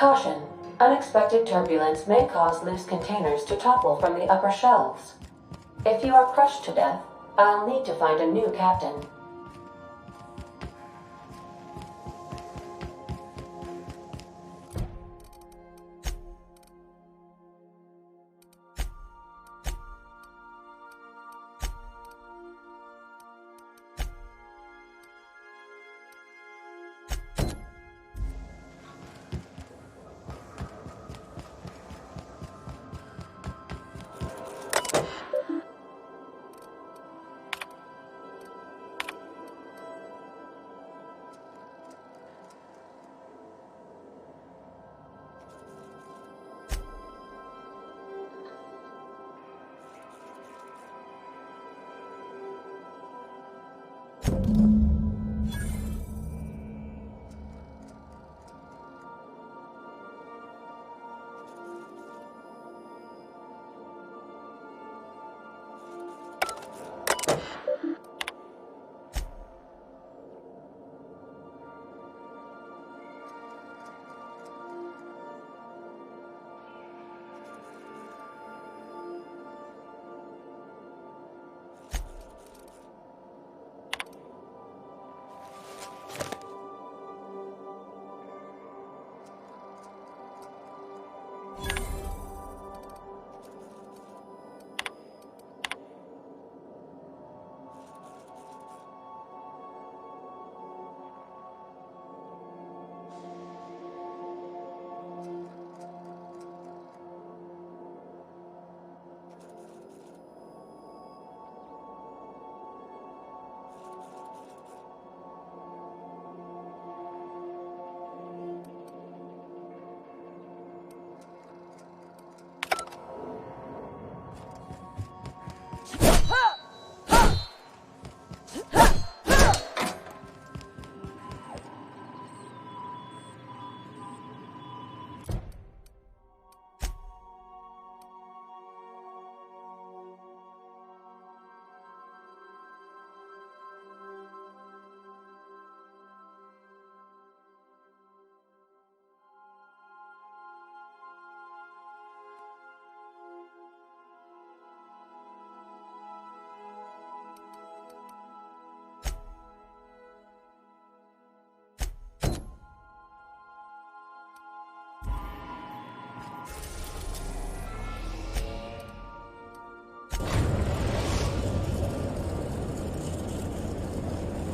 Caution. Unexpected turbulence may cause loose containers to topple from the upper shelves. If you are crushed to death, I'll need to find a new captain.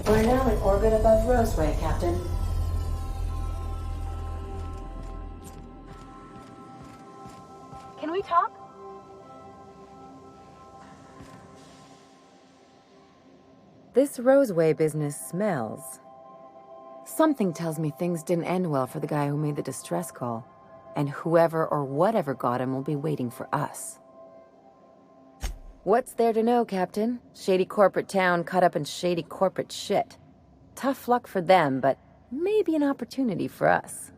We're now in orbit above Roseway, Captain. Can we talk? This Roseway business smells. Something tells me things didn't end well for the guy who made the distress call. And whoever or whatever got him will be waiting for us. What's there to know, Captain? Shady corporate town caught up in shady corporate shit. Tough luck for them, but maybe an opportunity for us.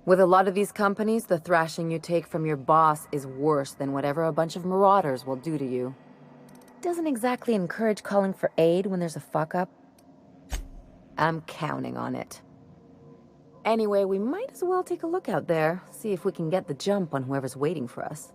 With a lot of these companies, the thrashing you take from your boss is worse than whatever a bunch of marauders will do to you. Doesn't exactly encourage calling for aid when there's a fuck-up. I'm counting on it. Anyway, we might as well take a look out there, see if we can get the jump on whoever's waiting for us.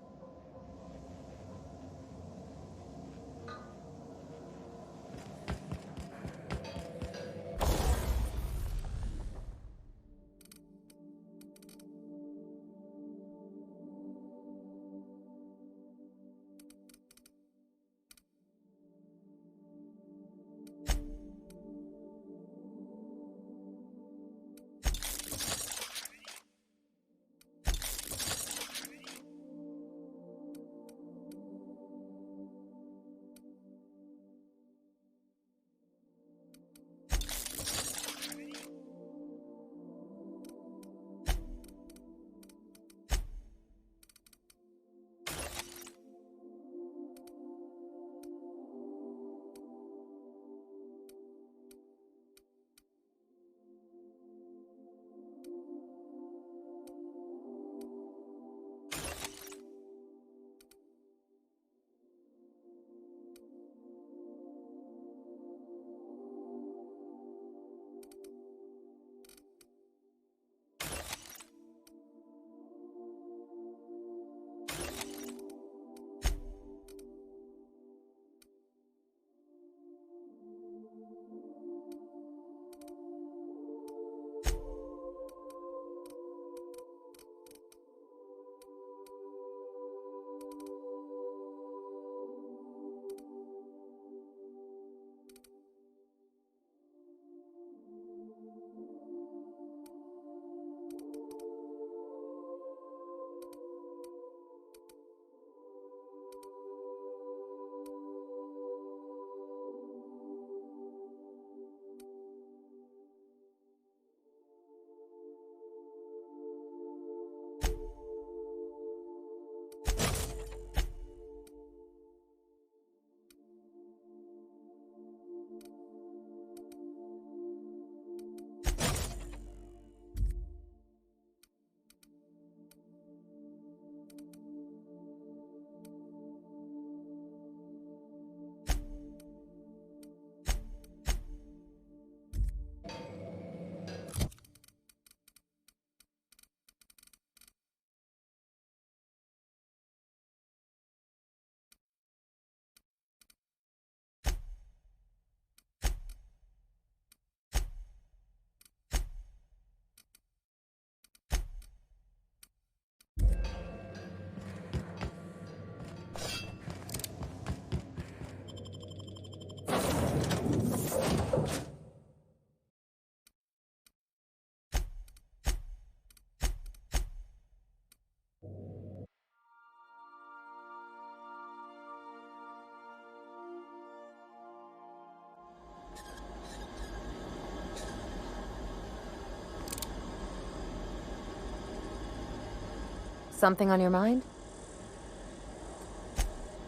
Something on your mind?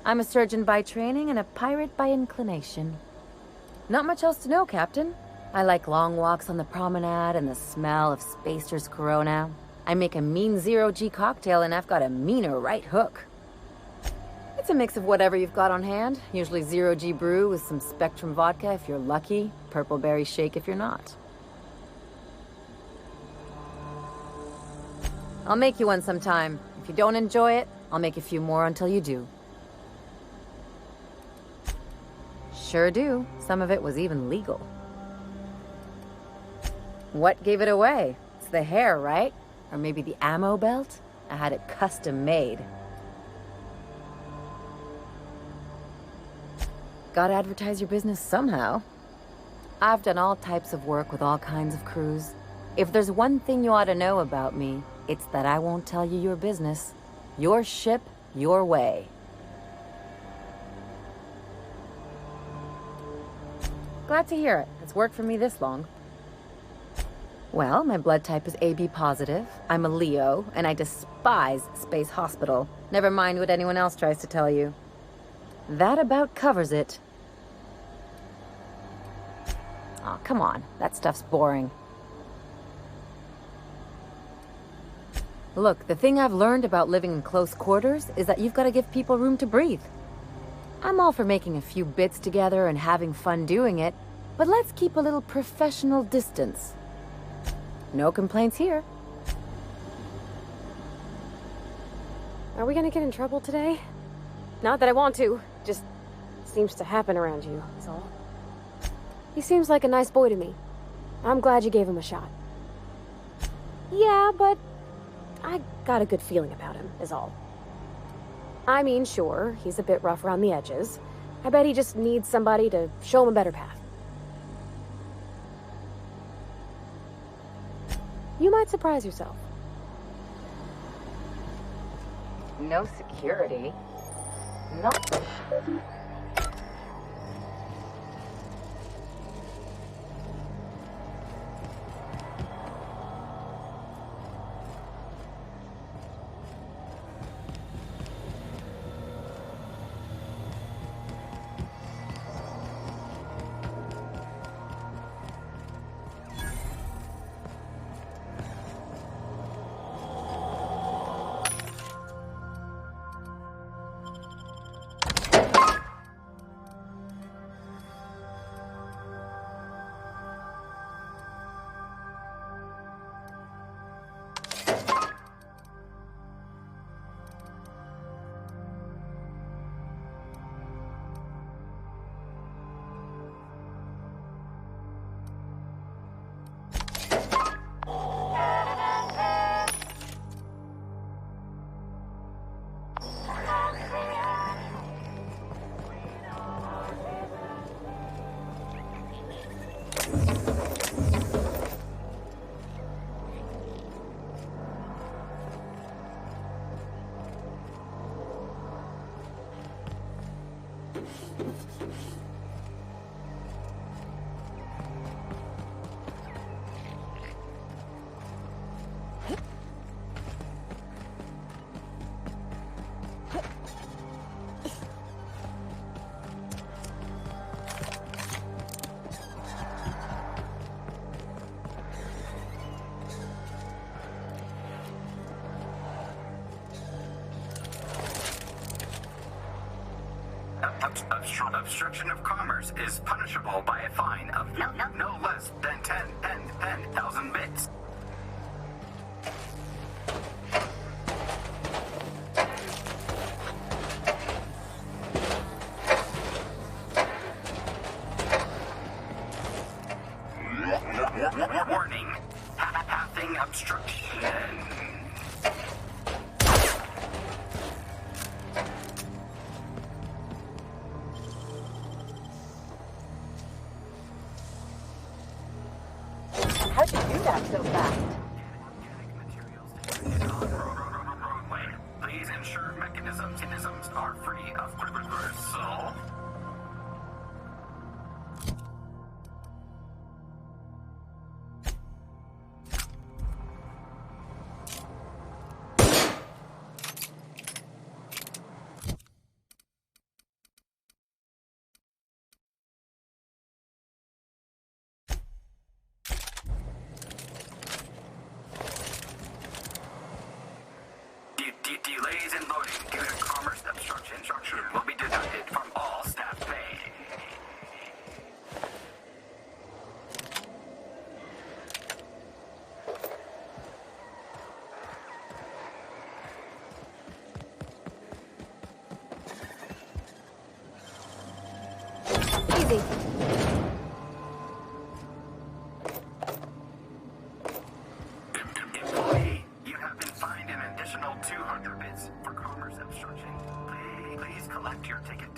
I'm a surgeon by training and a pirate by inclination. Not much else to know, Captain. I like long walks on the promenade and the smell of Spacer's Corona. I make a mean zero-G cocktail and I've got a meaner right hook. It's a mix of whatever you've got on hand. Usually zero-G brew with some Spectrum vodka if you're lucky, purple berry shake if you're not. I'll make you one sometime. If you don't enjoy it, I'll make a few more until you do. Sure do. Some of it was even legal. What gave it away? It's the hair, right? Or maybe the ammo belt? I had it custom made. Gotta advertise your business somehow. I've done all types of work with all kinds of crews. If there's one thing you ought to know about me, it's that I won't tell you your business. Your ship, your way. Glad to hear it. It's worked for me this long. Well, my blood type is AB positive. I'm a Leo, and I despise Space Hospital. Never mind what anyone else tries to tell you. That about covers it. Aw, come on. That stuff's boring. Look, the thing I've learned about living in close quarters is that you've got to give people room to breathe. I'm all for making a few bits together and having fun doing it, but let's keep a little professional distance. No complaints here. Are we gonna get in trouble today? Not that I want to, just seems to happen around you, is all. He seems like a nice boy to me. I'm glad you gave him a shot. Yeah, but I got a good feeling about him, is all. I mean, sure, he's a bit rough around the edges. I bet he just needs somebody to show him a better path. You might surprise yourself. No security. No. Obstruction of commerce is punishable by a fine of no less than 10,000 bits. Warning, pathing obstruction. How'd you do that so fast? Please ensure mechanisms are free of reversal. easy. Employee, you have been fined an additional 200 bits for commerce obstruction. Please collect your ticket.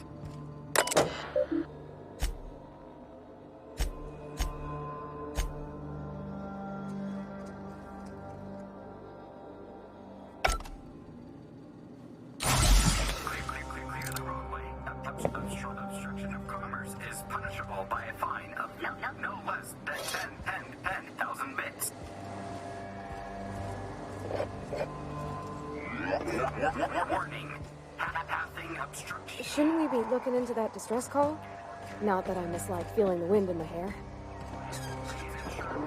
Clear the roadway. Obstruction of commerce is punishable by a fine of no less than 10,000 bits. Warning. Passing obstruction. Shouldn't we be looking into that distress call? Not that I mislike feeling the wind in the hair.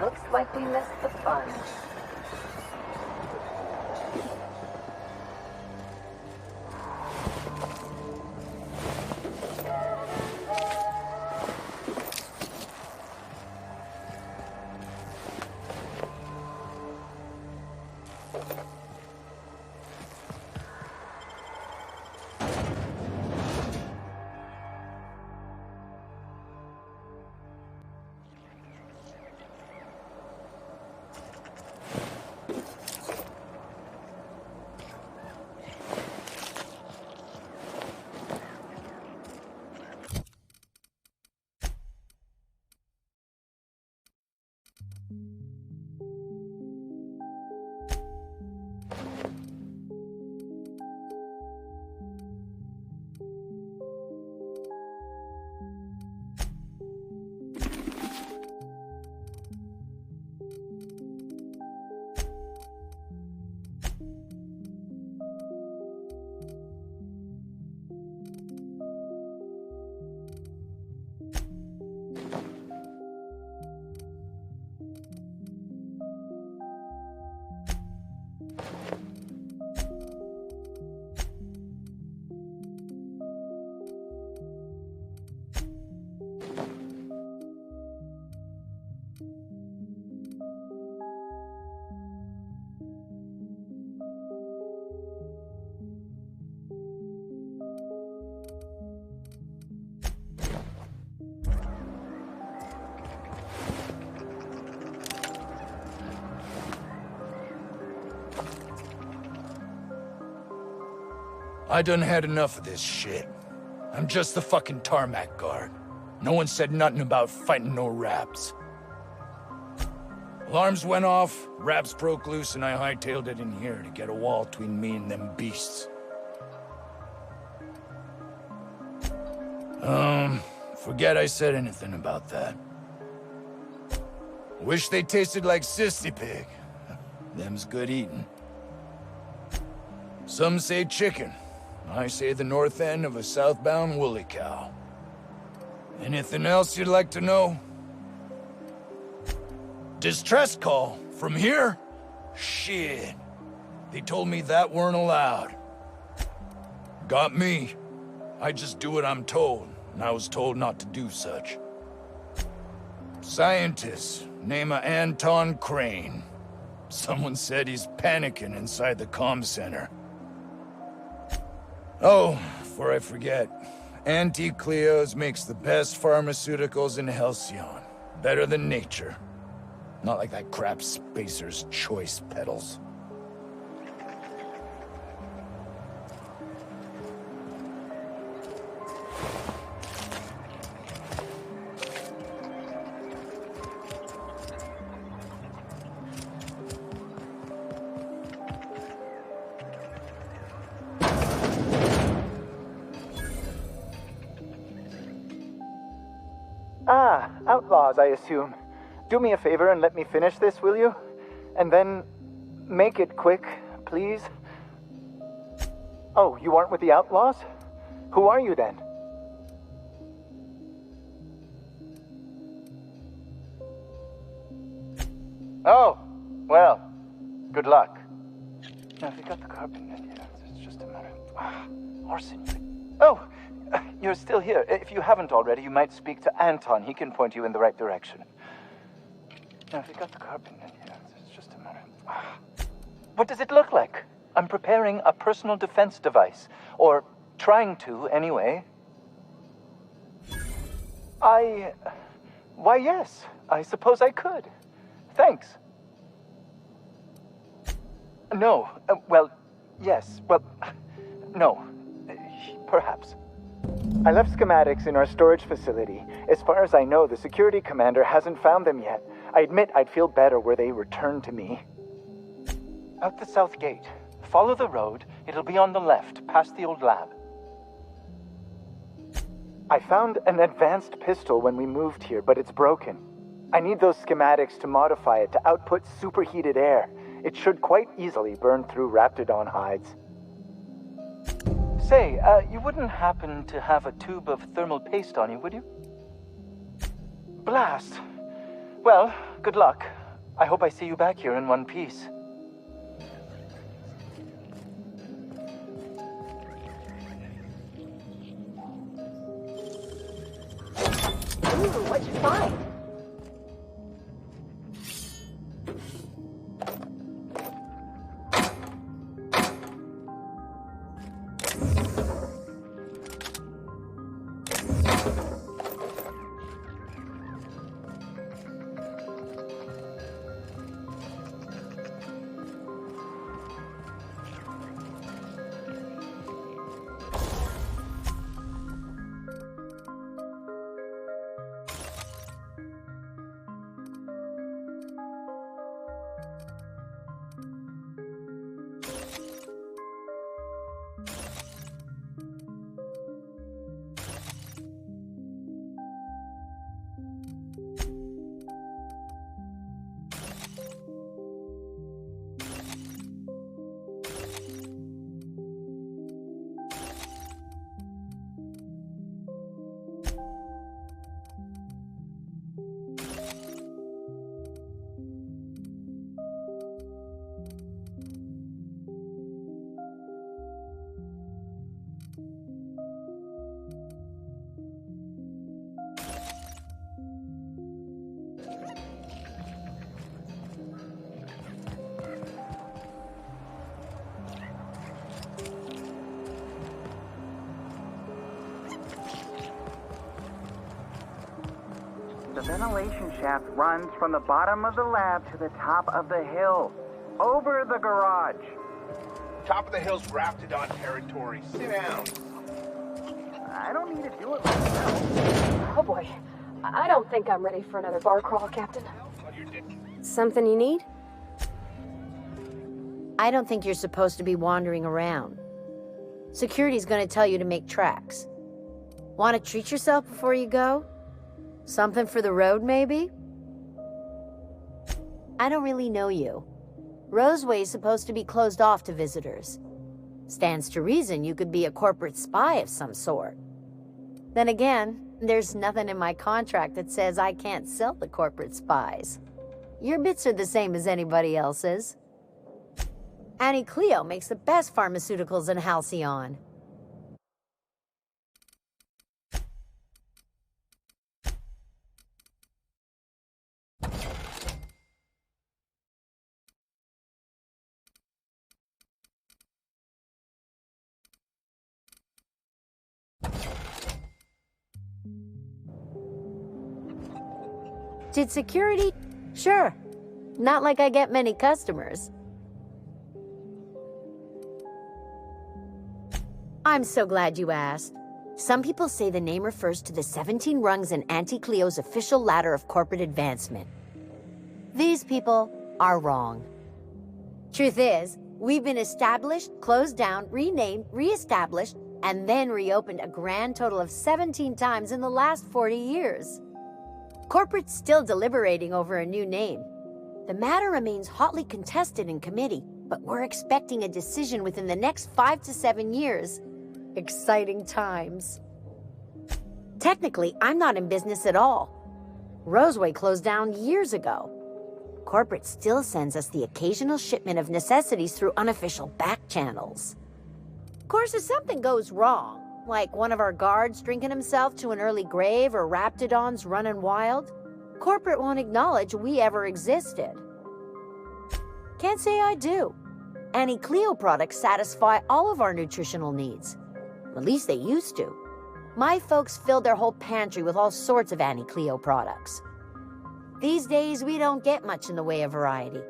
Looks like we missed the fun. I done had enough of this shit. I'm just the fucking tarmac guard. No one said nothing about fighting no Raps. Alarms went off, Raps broke loose, and I hightailed it in here to get a wall between me and them beasts. Forget I said anything about that. Wish they tasted like Sissy Pig. Them's good eating. Some say chicken. I say the north end of a southbound woolly cow. Anything else you'd like to know? Distress call? From here? Shit. They told me that weren't allowed. Got me. I just do what I'm told, and I was told not to do such. Scientist, name of Anton Crane. Someone said he's panicking inside the comm center. Oh, before I forget, Anti-Cleos makes the best pharmaceuticals in Halcyon. Better than nature. Not like that crap Spacer's Choice pedals. Ah, outlaws, I assume. Do me a favor and let me finish this, will you? And then make it quick, please. Oh, you aren't with the outlaws? Who are you then? Oh, well, good luck. Now, if you got the carbon in here, it's just a matter of... Orson, Oh, you're still here. If you haven't already, you might speak to Anton. He can point you in the right direction. Now, if you got the carbon in here, it's just a matter of... What does it look like? I'm preparing a personal defense device. Or trying to, anyway. Why, yes. I suppose I could. Thanks. No. Well, yes. Well, no. Perhaps. I left schematics in our storage facility. As far as I know, the security commander hasn't found them yet. I admit I'd feel better were they returned to me. Out the south gate. Follow the road. It'll be on the left, past the old lab. I found an advanced pistol when we moved here, but it's broken. I need those schematics to modify it to output superheated air. It should quite easily burn through Raptidon hides. Say, you wouldn't happen to have a tube of thermal paste on you, would you? Blast. Well, good luck. I hope I see you back here in one piece. Ooh, what'd you find? The ventilation shaft runs from the bottom of the lab to the top of the hill, over the garage. Top of the hill's Raptidon territory. Sit down. I don't need to do it myself. Oh boy. I don't think I'm ready for another bar crawl, Captain. Something you need? I don't think you're supposed to be wandering around. Security's gonna tell you to make tracks. Want to treat yourself before you go? Something for the road, maybe? I don't really know you. Roseway's supposed to be closed off to visitors. Stands to reason you could be a corporate spy of some sort. Then again, there's nothing in my contract that says I can't sell the corporate spies. Your bits are the same as anybody else's. Annie Cleo makes the best pharmaceuticals in Halcyon. Did security? Sure. Not like I get many customers. I'm so glad you asked. Some people say the name refers to the 17 rungs in Auntie Cleo's official ladder of corporate advancement. These people are wrong. Truth is, we've been established, closed down, renamed, re-established, and then reopened a grand total of 17 times in the last 40 years. Corporate's still deliberating over a new name. The matter remains hotly contested in committee, but we're expecting a decision within the next 5 to 7 years. Exciting times. Technically, I'm not in business at all. Roseway closed down years ago. Corporate still sends us the occasional shipment of necessities through unofficial back channels. Of course, if something goes wrong, like one of our guards drinking himself to an early grave or Raptidons running wild, corporate won't acknowledge we ever existed. Can't say I do. Annie Cleo products satisfy all of our nutritional needs. At least they used to. My folks filled their whole pantry with all sorts of Auntie Cleo products. These days, we don't get much in the way of variety.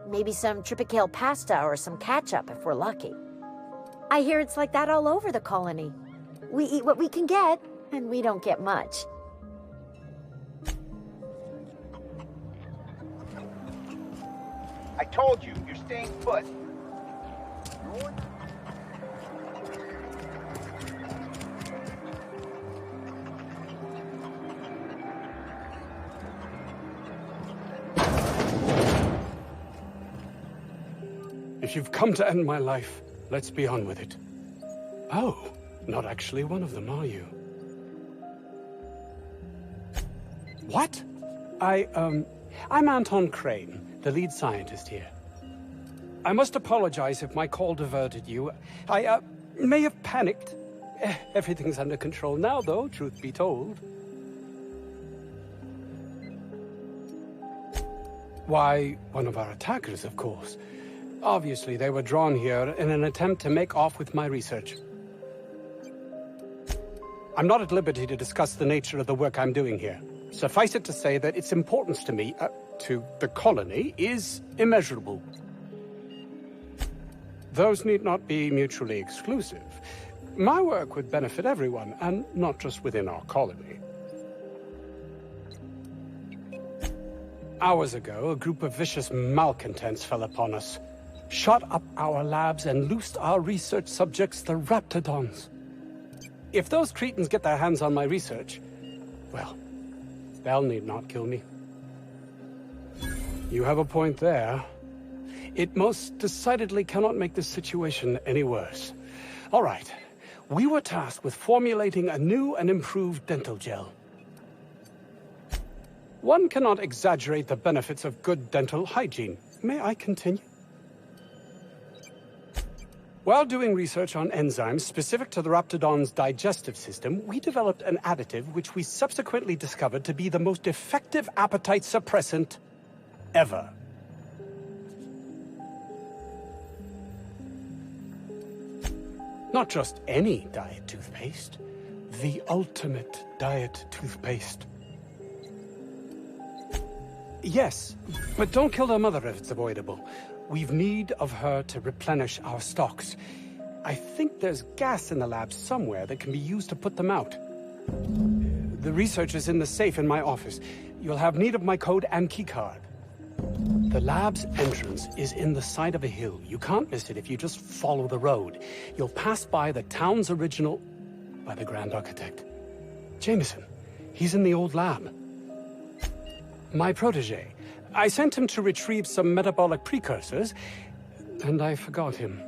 Maybe some tripicale pasta or some ketchup if we're lucky. I hear it's like that all over the colony. We eat what we can get, and we don't get much. I told you, you're staying put. If you've come to end my life, let's be on with it. Oh, not actually one of them, are you? What? I'm Anton Crane, the lead scientist here. I must apologize if my call diverted you. I may have panicked. Everything's under control now, though, truth be told. Why, one of our attackers, of course. Obviously, they were drawn here in an attempt to make off with my research. I'm not at liberty to discuss the nature of the work I'm doing here. Suffice it to say that its importance to me, to the colony, is immeasurable. Those need not be mutually exclusive. My work would benefit everyone, and not just within our colony. Hours ago, a group of vicious malcontents fell upon us, shot up our labs, and loosed our research subjects, the Raptidons. If those cretins get their hands on my research, well, they'll need not kill me. You have a point there. It most decidedly cannot make this situation any worse. All right. We were tasked with formulating a new and improved dental gel. One cannot exaggerate the benefits of good dental hygiene. May I continue? While doing research on enzymes specific to the Raptidon's digestive system, we developed an additive which we subsequently discovered to be the most effective appetite suppressant ever. Not just any diet toothpaste, the ultimate diet toothpaste. Yes, but don't kill their mother if it's avoidable. We've need of her to replenish our stocks. I think there's gas in the lab somewhere that can be used to put them out. The research is in the safe in my office. You'll have need of my code and keycard. The lab's entrance is in the side of a hill. You can't miss it if you just follow the road. You'll pass by the town's original... by the Grand Architect. Jameson. He's in the old lab. My protege. I sent him to retrieve some metabolic precursors, and I forgot him.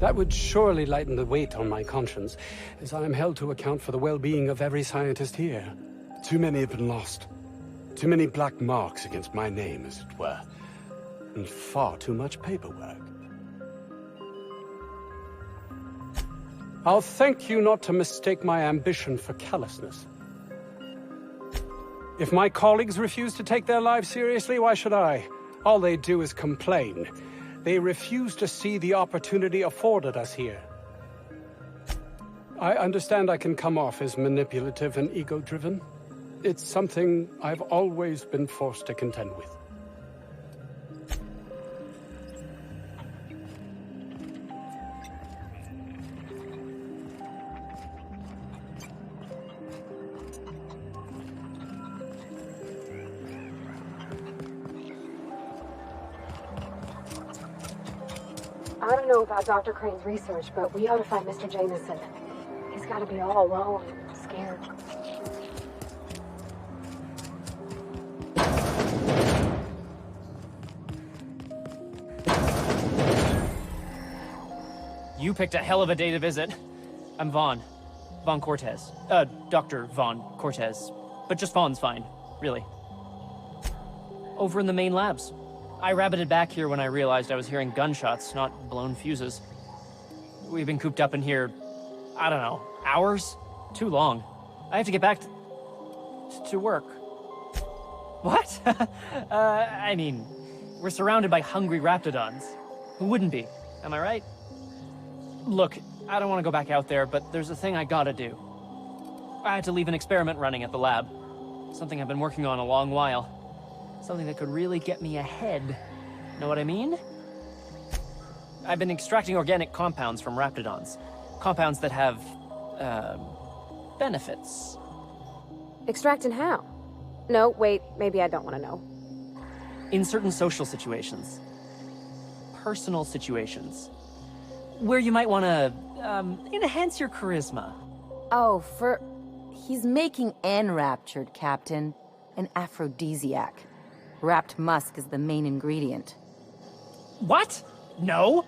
That would surely lighten the weight on my conscience, as I am held to account for the well-being of every scientist here. Too many have been lost. Too many black marks against my name, as it were. And far too much paperwork. I'll thank you not to mistake my ambition for callousness. If my colleagues refuse to take their lives seriously, why should I? All they do is complain. They refuse to see the opportunity afforded us here. I understand I can come off as manipulative and ego-driven. It's something I've always been forced to contend with. I don't know about Dr. Crane's research, but we ought to find Mr. Jameson. He's got to be all alone and scared. You picked a hell of a day to visit. I'm Vaughn. Vaughn Cortez. Dr. Vaughn Cortez. But just Vaughn's fine, really. Over in the main labs. I rabbited back here when I realized I was hearing gunshots, not blown fuses. We've been cooped up in here, I don't know, hours? Too long. I have to get back to work. What? I mean, we're surrounded by hungry Raptidons. Who wouldn't be? Am I right? Look, I don't want to go back out there, but there's a thing I gotta do. I had to leave an experiment running at the lab. Something I've been working on a long while. Something that could really get me ahead. Know what I mean? I've been extracting organic compounds from raptidons. Compounds that have, benefits. Extracting how? No, wait, maybe I don't want to know. In certain social situations. Personal situations. Where you might want to, enhance your charisma. Oh, he's making enraptured, Captain. An aphrodisiac. Wrapped musk is the main ingredient. What? No?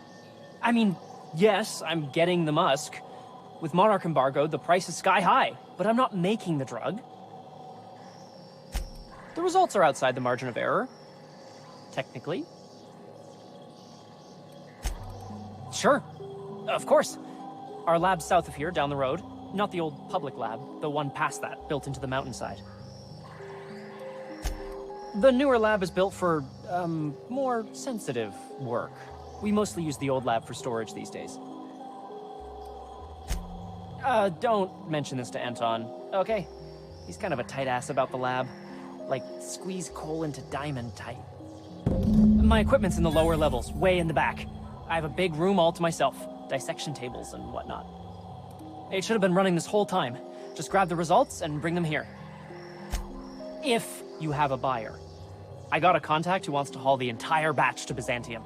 I mean, yes, I'm getting the musk. With Monarch embargo, the price is sky high, but I'm not making the drug. The results are outside the margin of error. Technically. Sure. Of course. Our lab's south of here, down the road. Not the old public lab, the one past that, built into the mountainside. The newer lab is built for, more sensitive work. We mostly use the old lab for storage these days. Don't mention this to Anton, okay? He's kind of a tight ass about the lab. Like, squeeze coal into diamond tight. My equipment's in the lower levels, way in the back. I have a big room all to myself, dissection tables and whatnot. It should have been running this whole time. Just grab the results and bring them here. If you have a buyer. I got a contact who wants to haul the entire batch to Byzantium.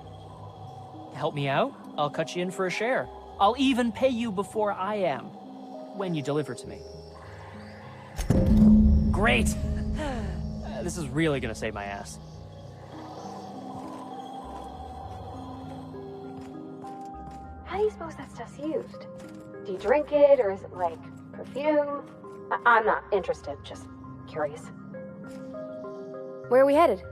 Help me out, I'll cut you in for a share. I'll even pay you before I am, when you deliver to me. Great! This is really gonna save my ass. How do you suppose that stuff's used? Do you drink it, or is it like perfume? I'm not interested, just curious. Where are we headed?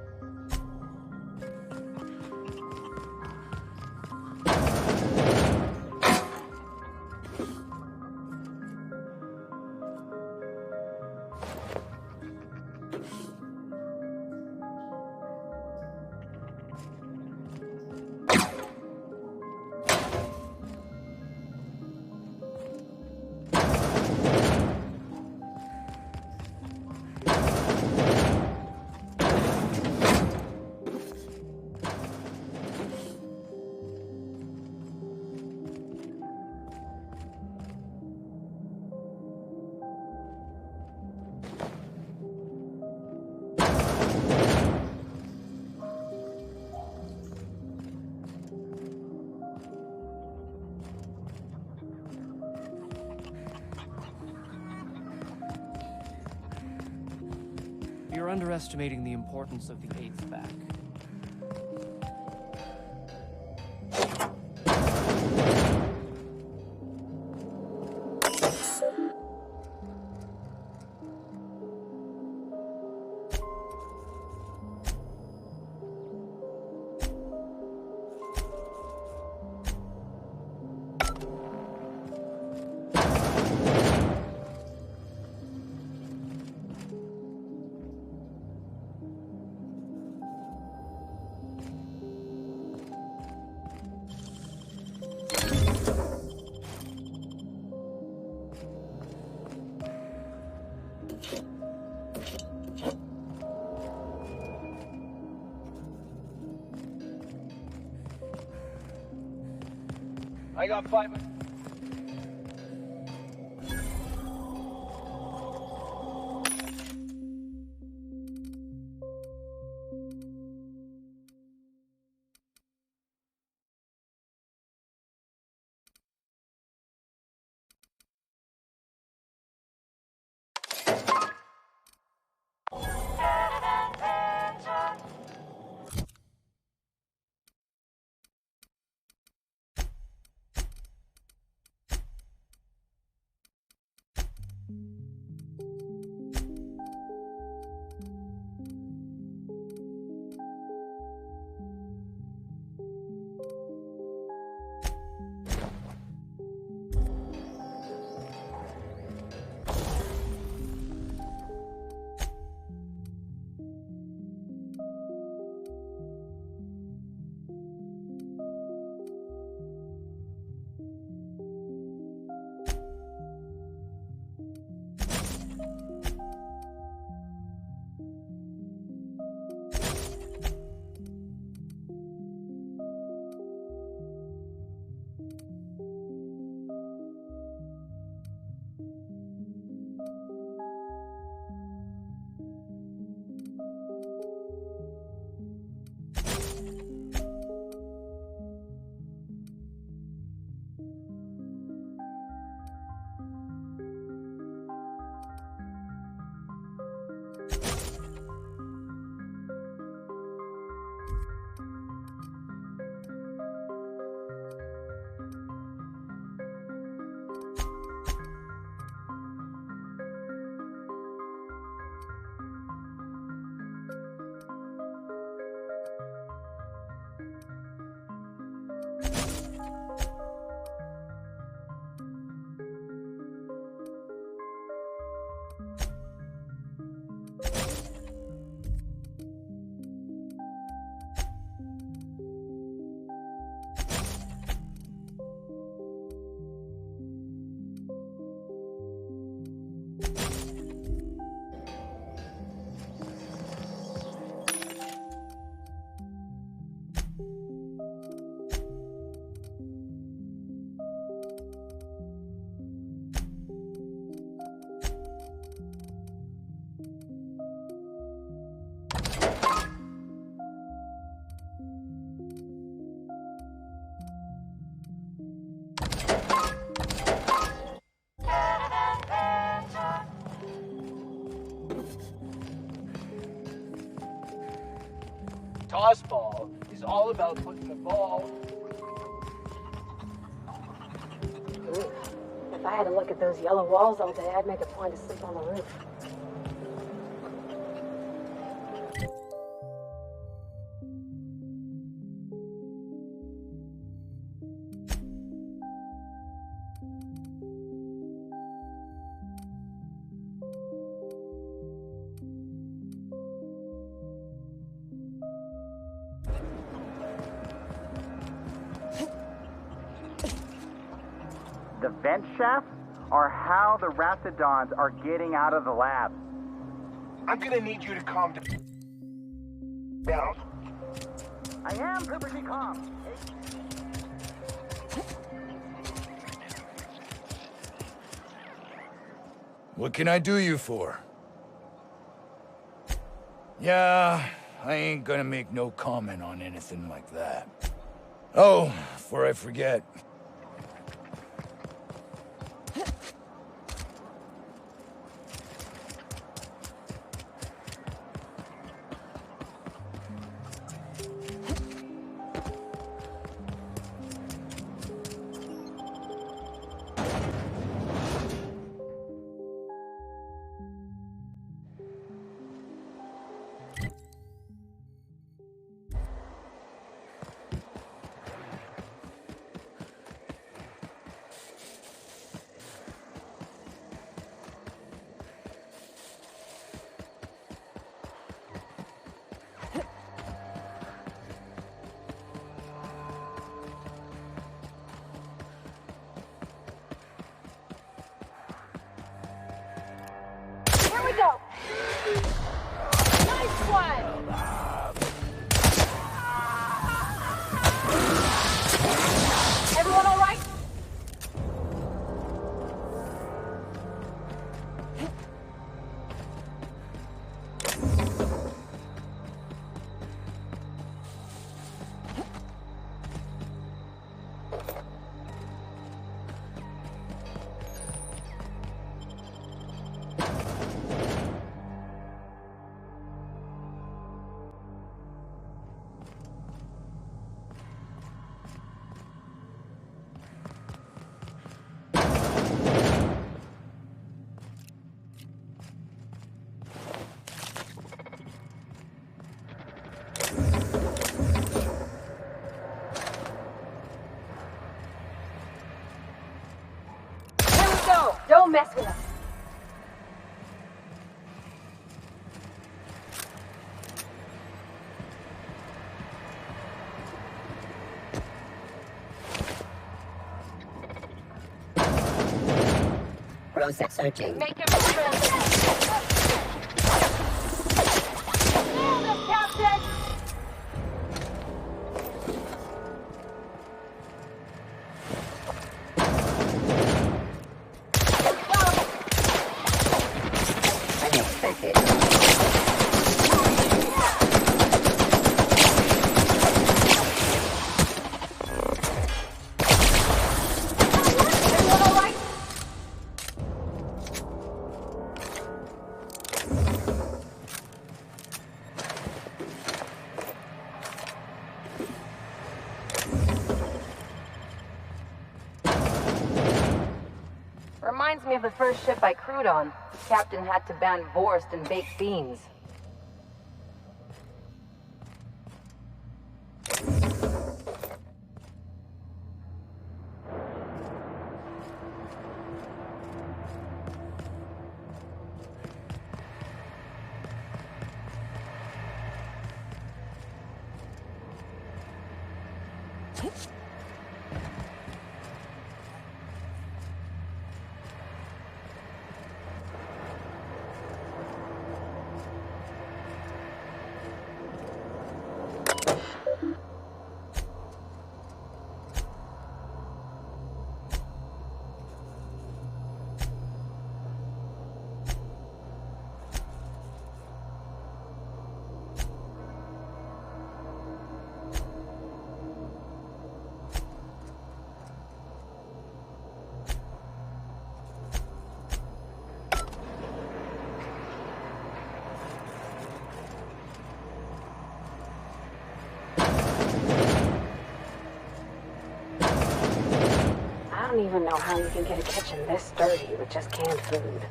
You're underestimating the importance of the 8th back. I got 5. Tossball is all about putting the ball. If I had to look at those yellow walls all day, I'd make a point to sleep on the roof. The vent shafts are how the Raptidons are getting out of the lab. I'm gonna need you to calm down. I am perfectly calm. What can I do you for? Yeah, I ain't gonna make no comment on anything like that. Oh, before I forget. Here we go! Nice one! Everyone all right? Don't mess with us. Process searching. Make him Captain! Reminds me of the first ship I crewed on. The captain had to ban Vorst and baked beans. don't even know how you can get a kitchen this dirty with just canned food.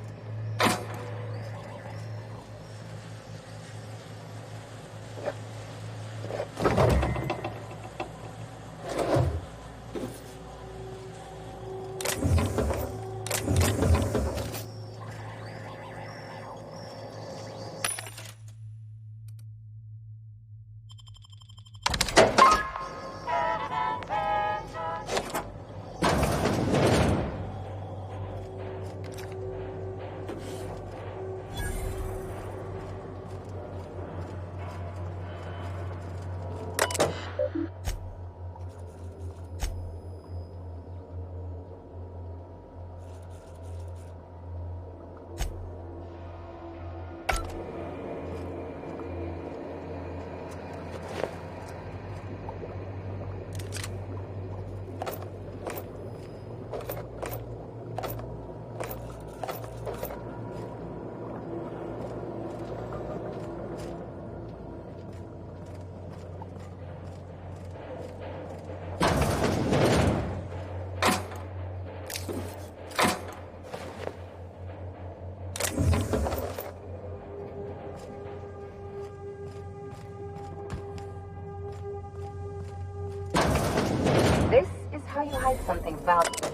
This is how you hide something valuable.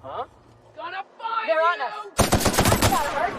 Huh? Gonna find They're on us. That's gotta hurt.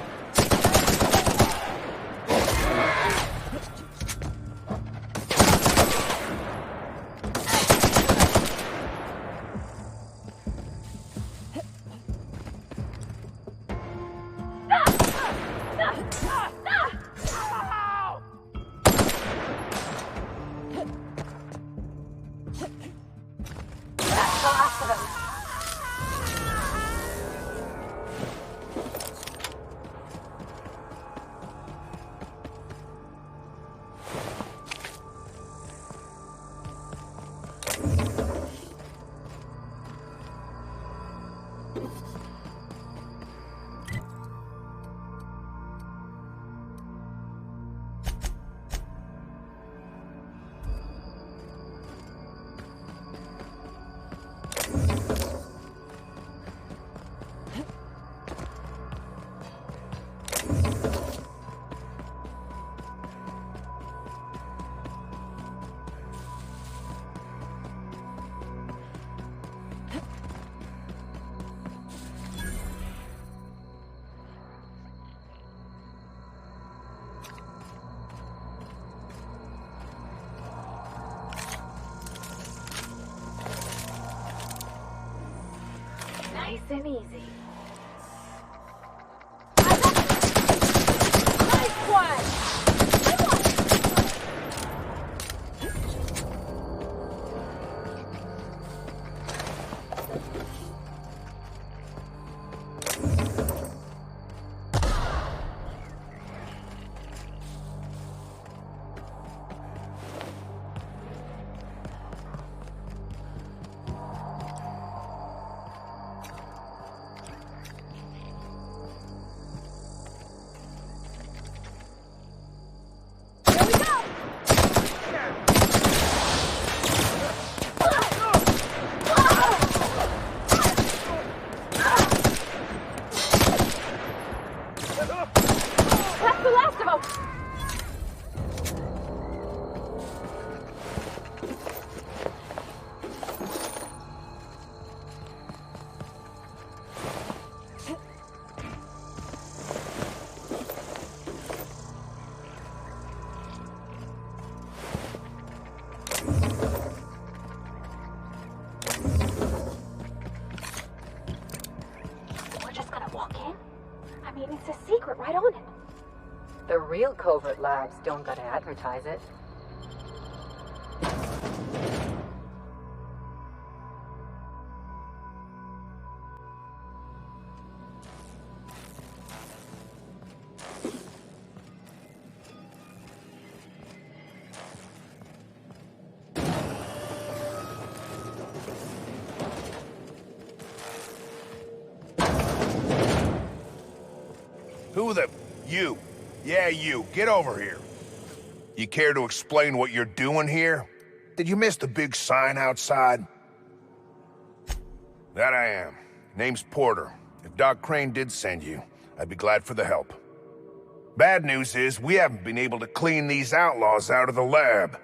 Nice and easy. Nice one! walk in? I mean, it's a secret right on it. The real covert labs don't gotta advertise it. Who the... You. Yeah, you. Get over here. You care to explain what you're doing here? Did you miss the big sign outside? That I am. Name's Porter. If Doc Crane did send you, I'd be glad for the help. Bad news is, we haven't been able to clean these outlaws out of the lab.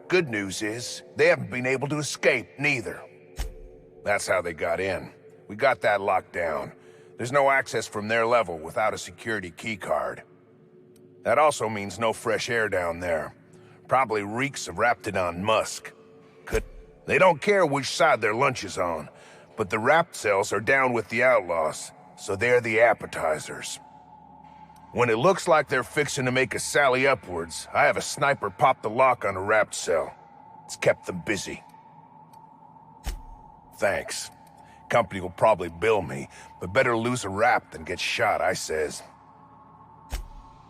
Good news is, they haven't been able to escape, neither. That's how they got in. We got that locked down. There's no access from their level without a security keycard. That also means no fresh air down there. Probably reeks of Raptidon musk. They don't care which side their lunch is on, but the Rapt cells are down with the outlaws, so they're the appetizers. When it looks like they're fixing to make a sally upwards, I have a sniper pop the lock on a Rapt cell. It's kept them busy. Thanks. Company will probably bill me, but better lose a Rapt than get shot, I says.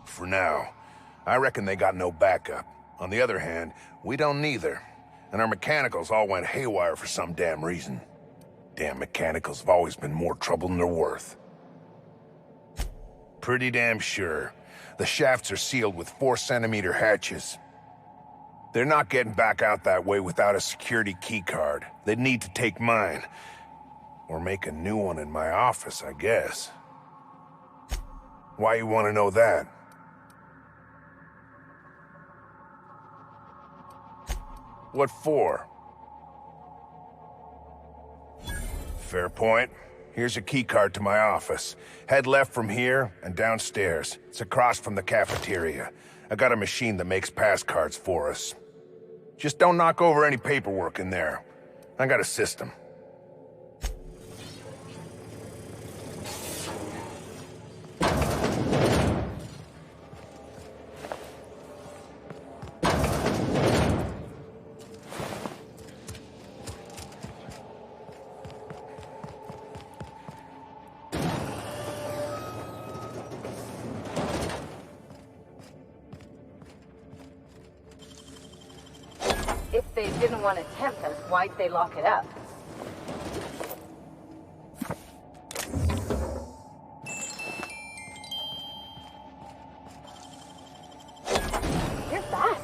For now, I reckon they got no backup. On the other hand, we don't neither. And our mechanicals all went haywire for some damn reason. Damn mechanicals have always been more trouble than they're worth. Pretty damn sure. The shafts are sealed with 4-centimeter hatches. They're not getting back out that way without a security keycard. They'd need to take mine. Or make a new one in my office, I guess. Why you want to know that? What for? Fair point. Here's a keycard to my office. Head left from here and downstairs. It's across from the cafeteria. I got a machine that makes pass cards for us. Just don't knock over any paperwork in there. I got a system. If they didn't want to tempt us, why'd they lock it up? You're fast.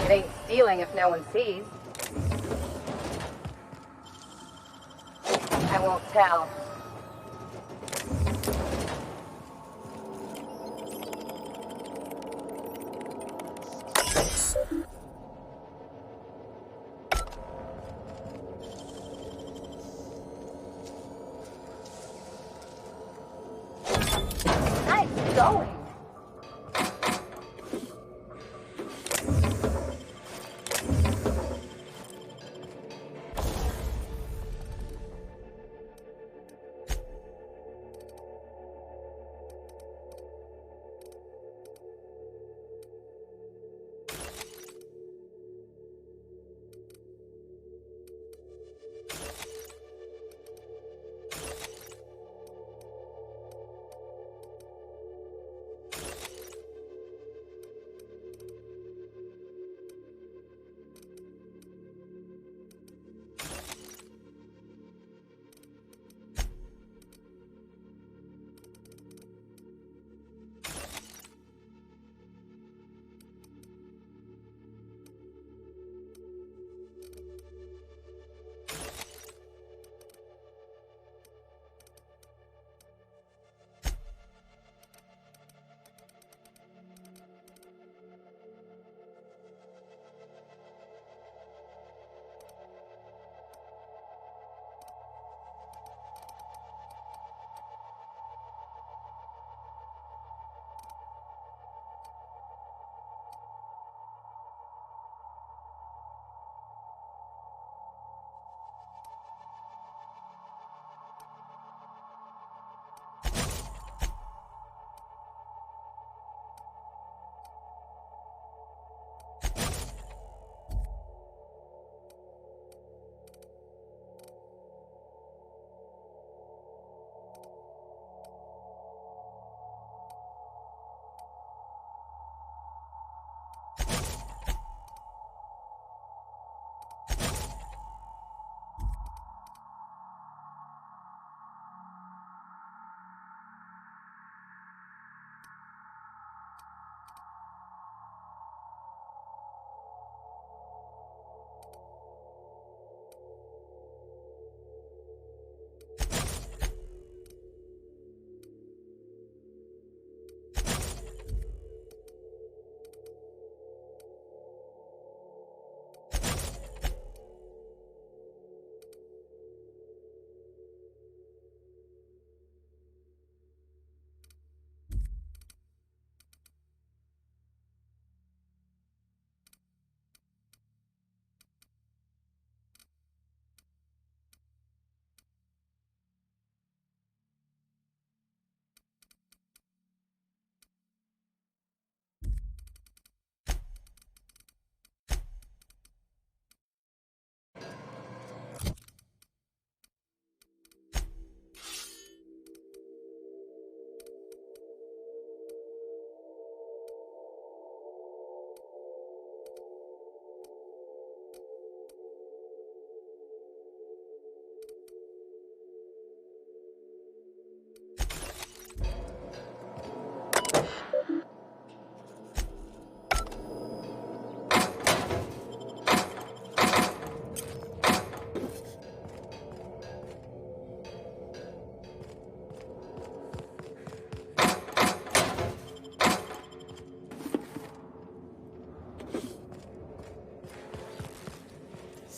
It ain't stealing if no one sees. I won't tell. Nice going.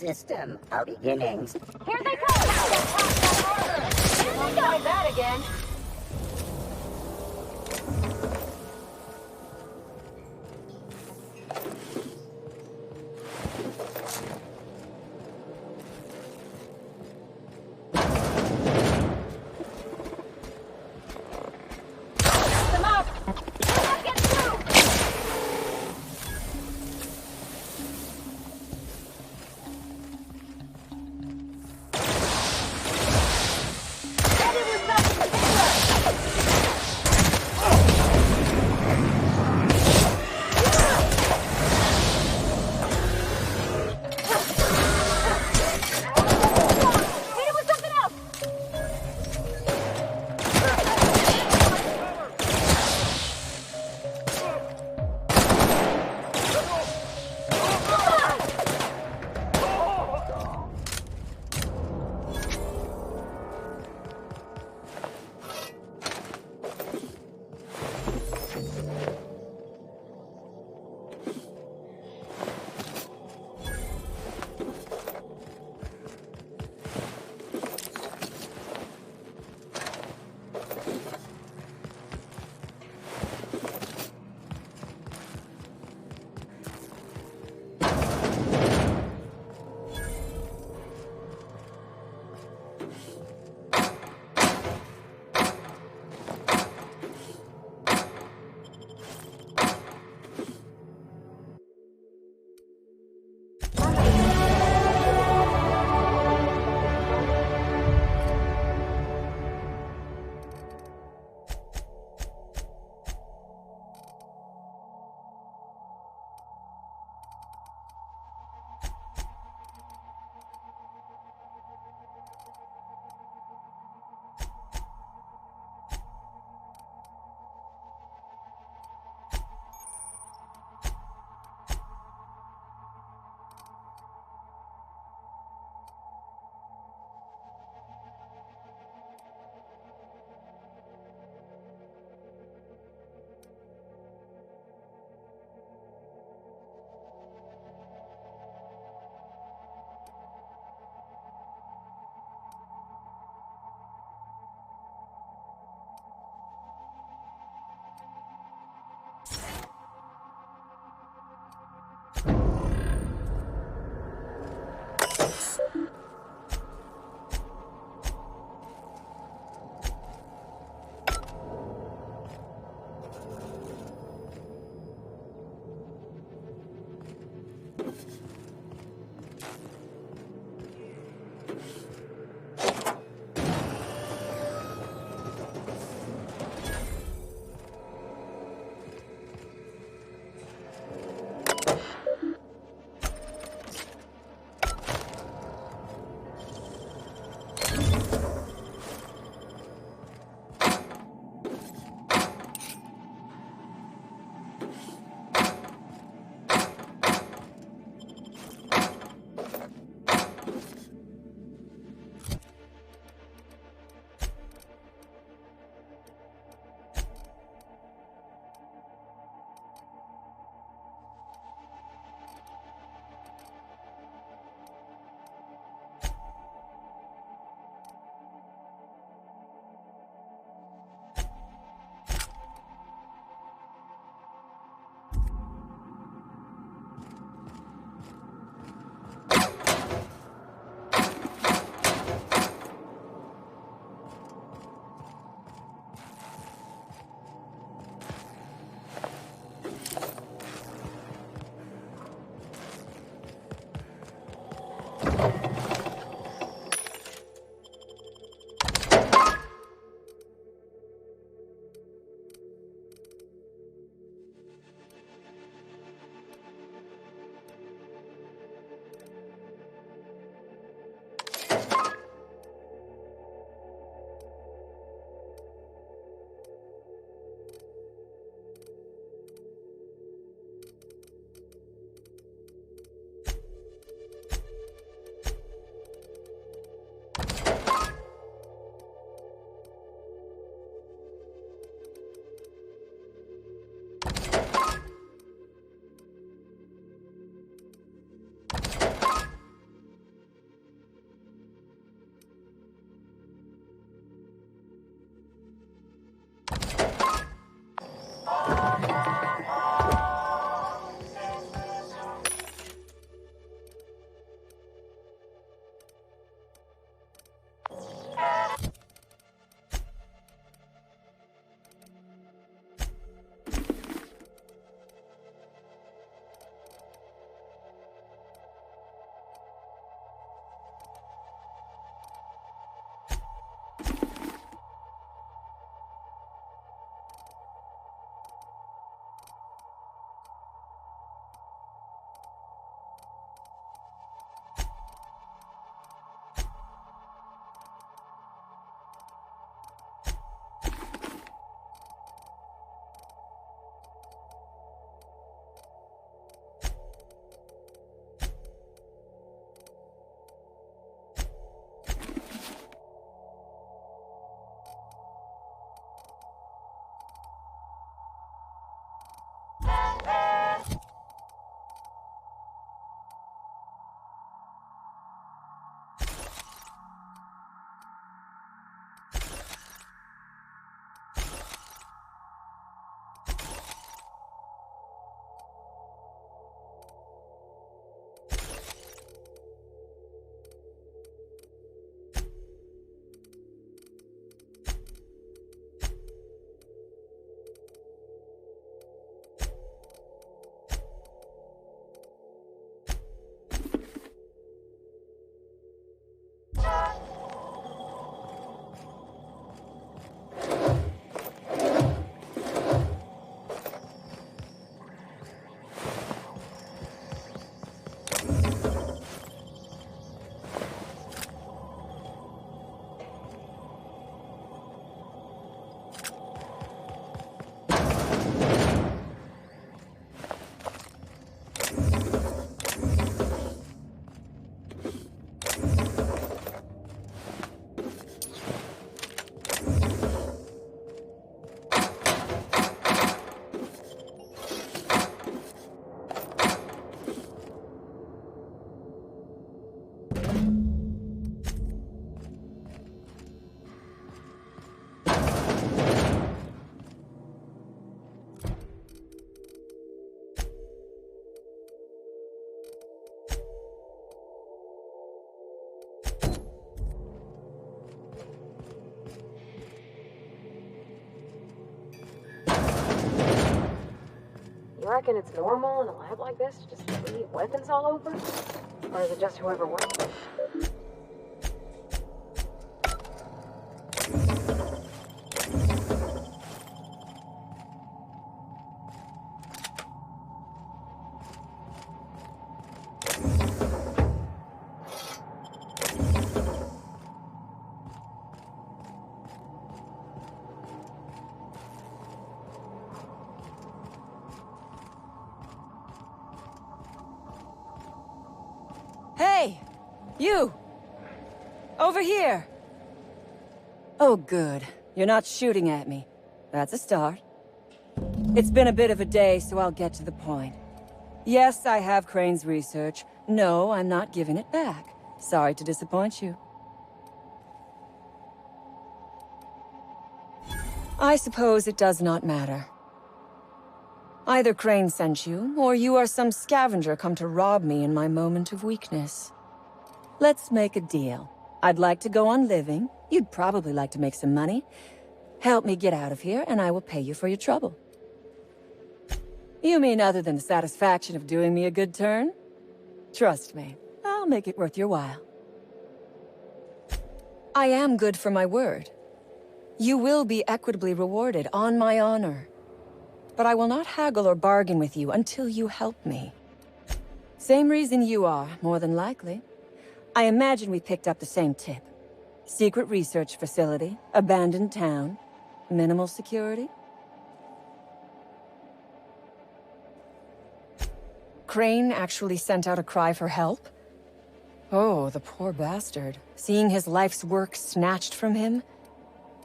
system are beginnings. Here they come! Here they go! Try that again. reckon it's normal in a lab like this to just leave weapons all over? Or is it just whoever works there? Hey! You! Over here! Oh, good. You're not shooting at me. That's a start. It's been a bit of a day, so I'll get to the point. Yes, I have Crane's research. No, I'm not giving it back. Sorry to disappoint you. I suppose it does not matter. Either Crane sent you, or you are some scavenger come to rob me in my moment of weakness. Let's make a deal. I'd like to go on living. You'd probably like to make some money. Help me get out of here, and I will pay you for your trouble. You mean other than the satisfaction of doing me a good turn? Trust me, I'll make it worth your while. I am good for my word. You will be equitably rewarded, on my honor. But I will not haggle or bargain with you until you help me. Same reason you are, more than likely. I imagine we picked up the same tip. Secret research facility, abandoned town, minimal security. Crane actually sent out a cry for help? Oh, the poor bastard. Seeing his life's work snatched from him?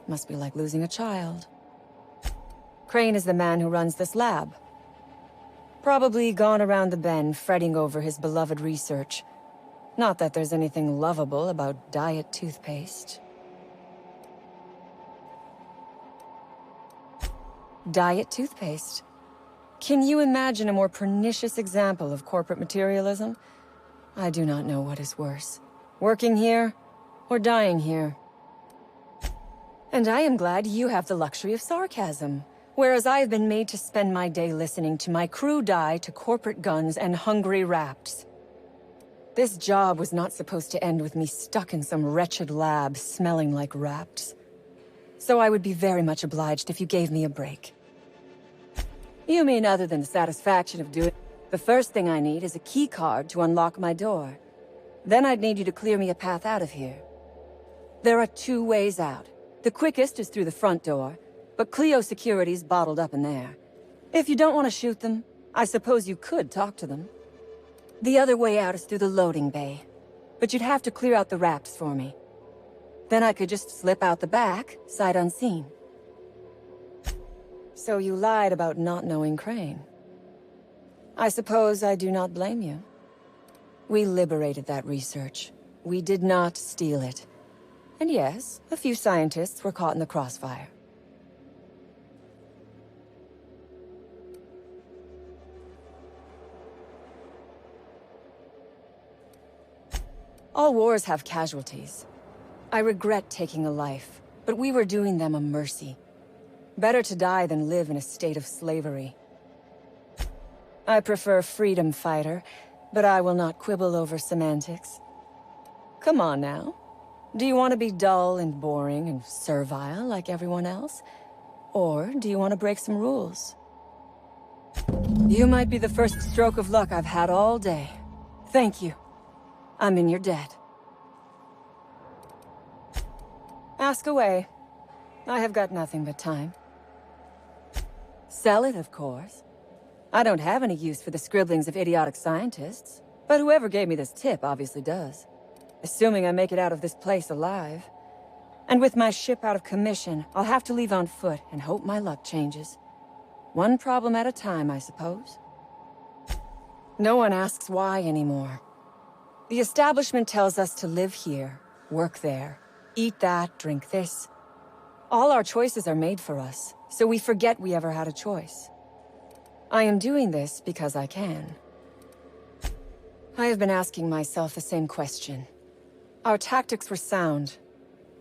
Must be like losing a child. Crane is the man who runs this lab. Probably gone around the bend fretting over his beloved research. Not that there's anything lovable about diet toothpaste. Diet toothpaste. Can you imagine a more pernicious example of corporate materialism? I do not know what is worse. Working here, or dying here. And I am glad you have the luxury of sarcasm. Whereas I have been made to spend my day listening to my crew die to corporate guns and hungry rats. This job was not supposed to end with me stuck in some wretched lab smelling like rats. So I would be very much obliged if you gave me a break. You mean other than the satisfaction of doing... The first thing I need is a key card to unlock my door. Then I'd need you to clear me a path out of here. There are 2 ways out. The quickest is through the front door, but Clio security's bottled up in there. If you don't want to shoot them, I suppose you could talk to them. The other way out is through the loading bay, but you'd have to clear out the rats for me. Then I could just slip out the back, sight unseen. So you lied about not knowing Crane. I suppose I do not blame you. We liberated that research. We did not steal it. And yes, a few scientists were caught in the crossfire. All wars have casualties. I regret taking a life, but we were doing them a mercy. Better to die than live in a state of slavery. I prefer freedom fighter, but I will not quibble over semantics. Come on now. Do you want to be dull and boring and servile like everyone else? Or do you want to break some rules? You might be the first stroke of luck I've had all day. Thank you. I'm in your debt. Ask away. I have got nothing but time. Sell it, of course. I don't have any use for the scribblings of idiotic scientists, but whoever gave me this tip obviously does. Assuming I make it out of this place alive. And with my ship out of commission, I'll have to leave on foot and hope my luck changes. One problem at a time, I suppose. No one asks why anymore. The establishment tells us to live here, work there, eat that, drink this. All our choices are made for us, so we forget we ever had a choice. I am doing this because I can. I have been asking myself the same question. Our tactics were sound,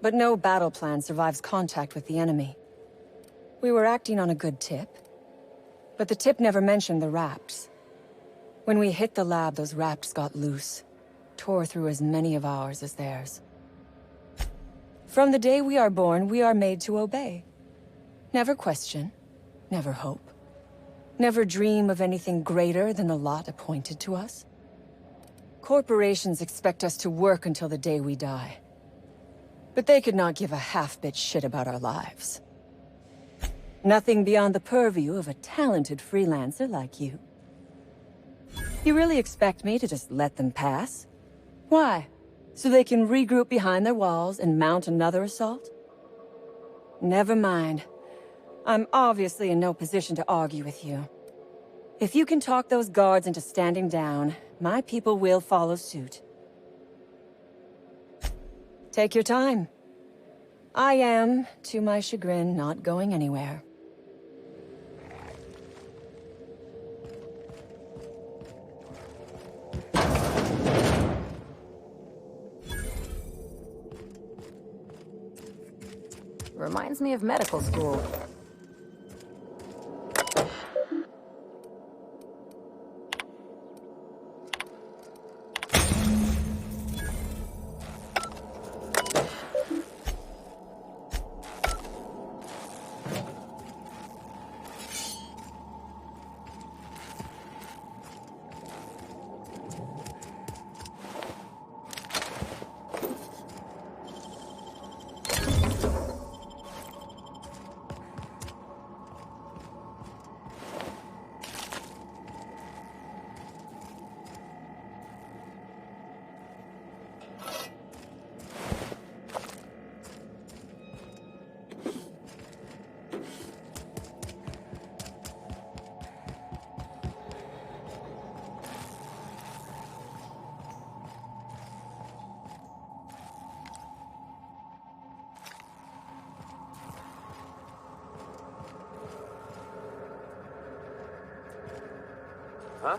but no battle plan survives contact with the enemy. We were acting on a good tip. But the tip never mentioned the Rapts. When we hit the lab, those Rapts got loose, tore through as many of ours as theirs. From the day we are born, we are made to obey. Never question, never hope, never dream of anything greater than the lot appointed to us. Corporations expect us to work until the day we die. But they could not give a half-bit shit about our lives. Nothing beyond the purview of a talented freelancer like you. You really expect me to just let them pass? Why? So they can regroup behind their walls and mount another assault? Never mind. I'm obviously in no position to argue with you. If you can talk those guards into standing down, my people will follow suit. Take your time. I am, to my chagrin, not going anywhere. Reminds me of medical school. Huh?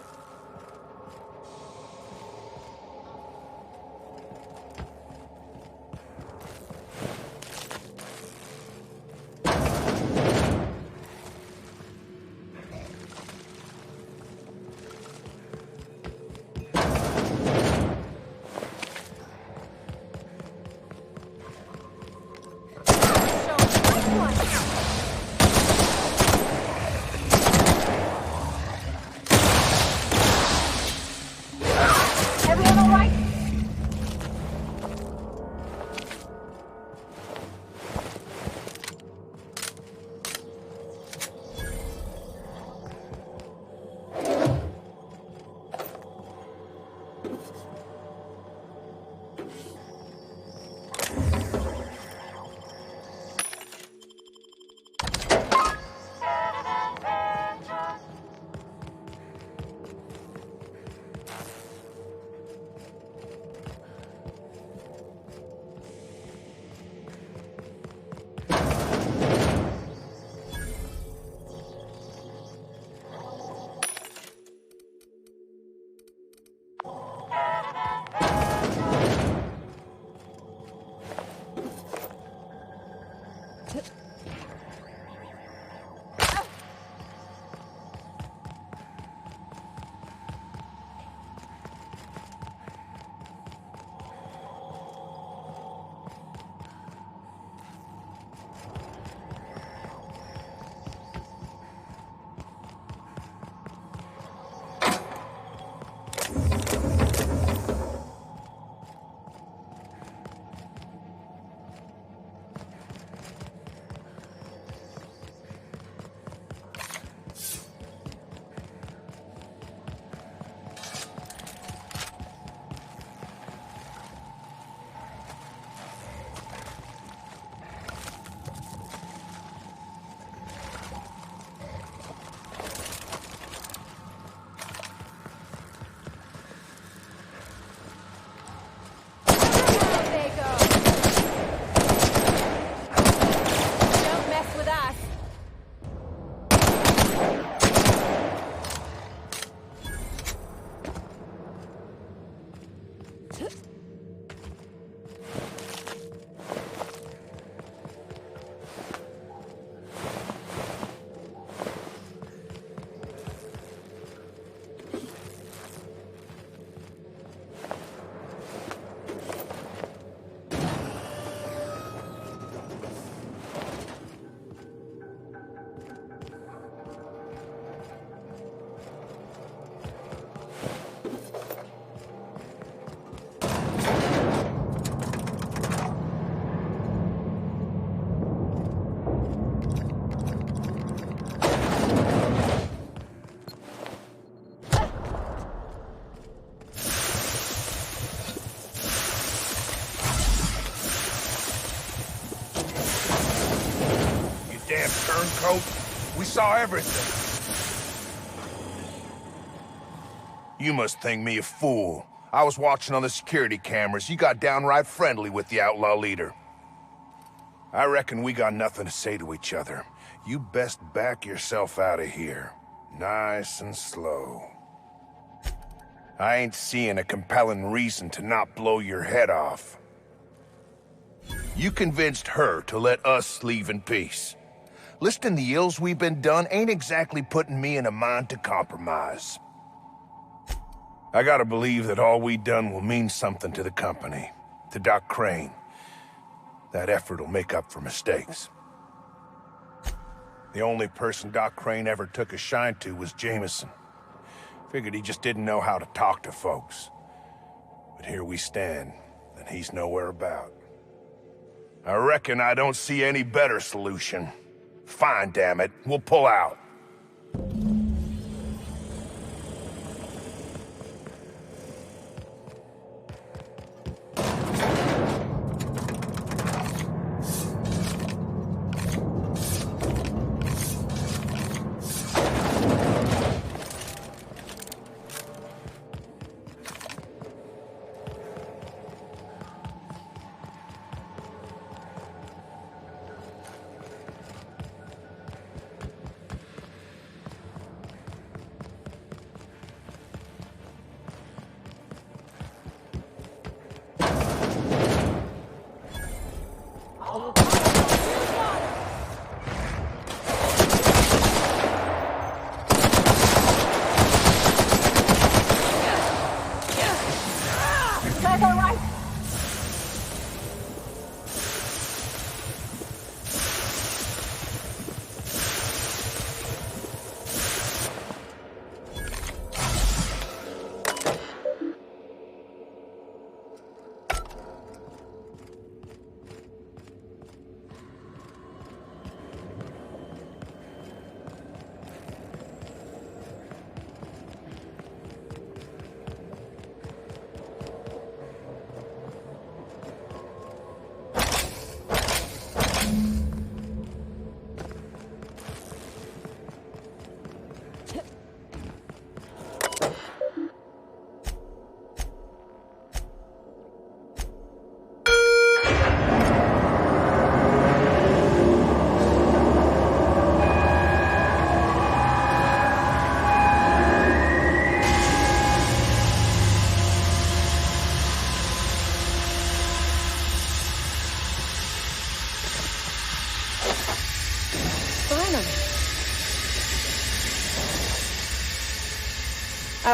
saw everything. You must think me a fool. I was watching on the security cameras. You got downright friendly with the outlaw leader. I reckon we got nothing to say to each other. You best back yourself out of here. Nice and slow. I ain't seeing a compelling reason to not blow your head off. You convinced her to let us leave in peace. Listing the ills we've been done ain't exactly putting me in a mind to compromise. I gotta believe that all we done will mean something to the company, to Doc Crane. That effort will make up for mistakes. The only person Doc Crane ever took a shine to was Jameson. Figured he just didn't know how to talk to folks. But here we stand, and he's nowhere about. I reckon I don't see any better solution. Fine, damn it. We'll pull out.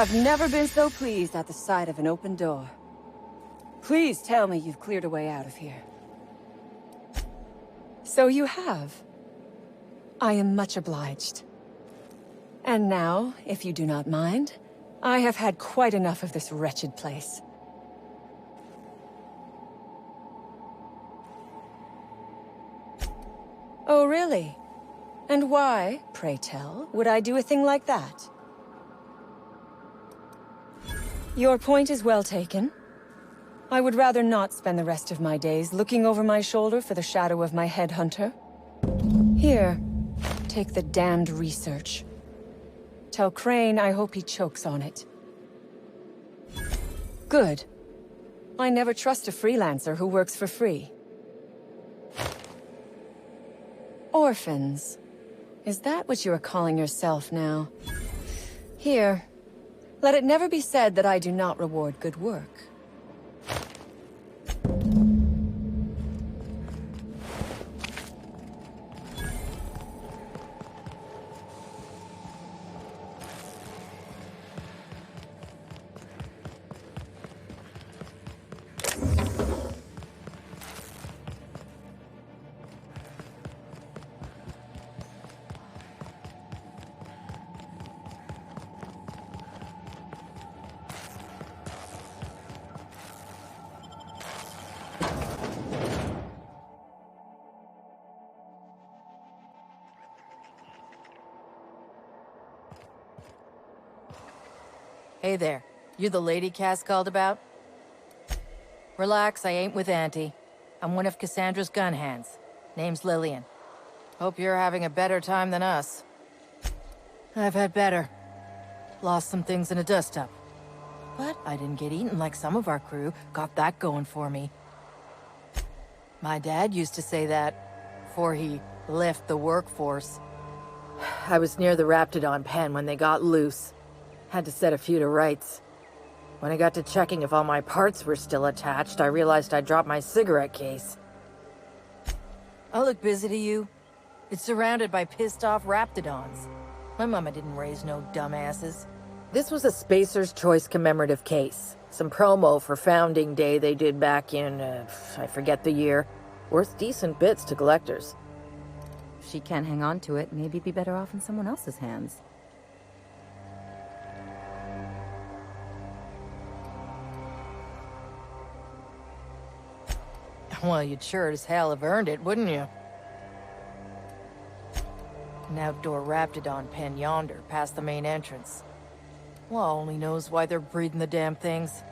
I've never been so pleased at the sight of an open door. Please tell me you've cleared a way out of here. So you have. I am much obliged. And now, if you do not mind, I have had quite enough of this wretched place. Oh, really? And why, pray tell, would I do a thing like that? Your point is well taken. I would rather not spend the rest of my days looking over my shoulder for the shadow of my headhunter. Here, take the damned research. Tell Crane I hope he chokes on it. Good. I never trust a freelancer who works for free. Orphans. Is that what you are calling yourself now? Here. Let it never be said that I do not reward good work. Hey there. You the lady Cass called about? Relax, I ain't with Auntie. I'm one of Cassandra's gun hands. Name's Lillian. Hope you're having a better time than us. I've had better. Lost some things in a dust-up. But I didn't get eaten like some of our crew. Got that going for me. My dad used to say that before he left the workforce. I was near the Raptidon pen when they got loose. Had to set a few to rights. When I got to checking if all my parts were still attached, I realized I'd dropped my cigarette case. I look busy to you? It's surrounded by pissed-off Raptidons. My mama didn't raise no dumbasses. This was a Spacer's Choice commemorative case. Some promo for Founding Day they did back in, I forget the year. Worth decent bits to collectors. If she can't hang on to it, maybe it'd be better off in someone else's hands. Well, you'd sure as hell have earned it, wouldn't you? An outdoor Raptidon pen yonder, past the main entrance. Law only knows why they're breeding the damn things.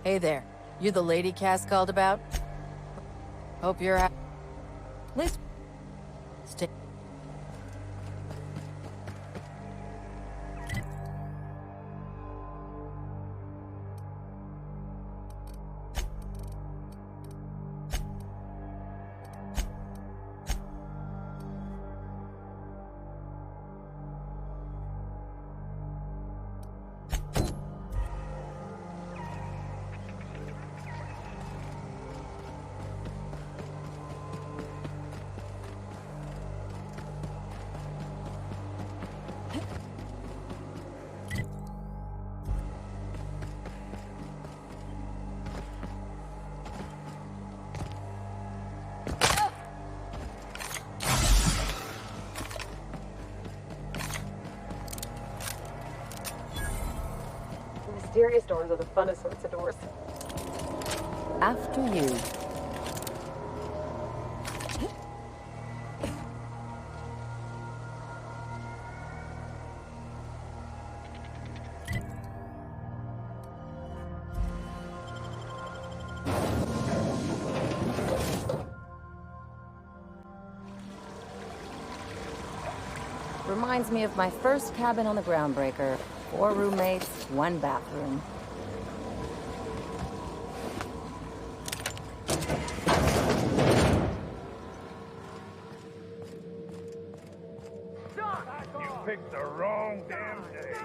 Hey there. You the lady Cass called about? Hope you're happy. Liz. Stay. Mysterious doors are the funnest sorts of doors. After you. Reminds me of my first cabin on the Groundbreaker. 4 roommates, 1 bathroom. You picked the wrong damn day.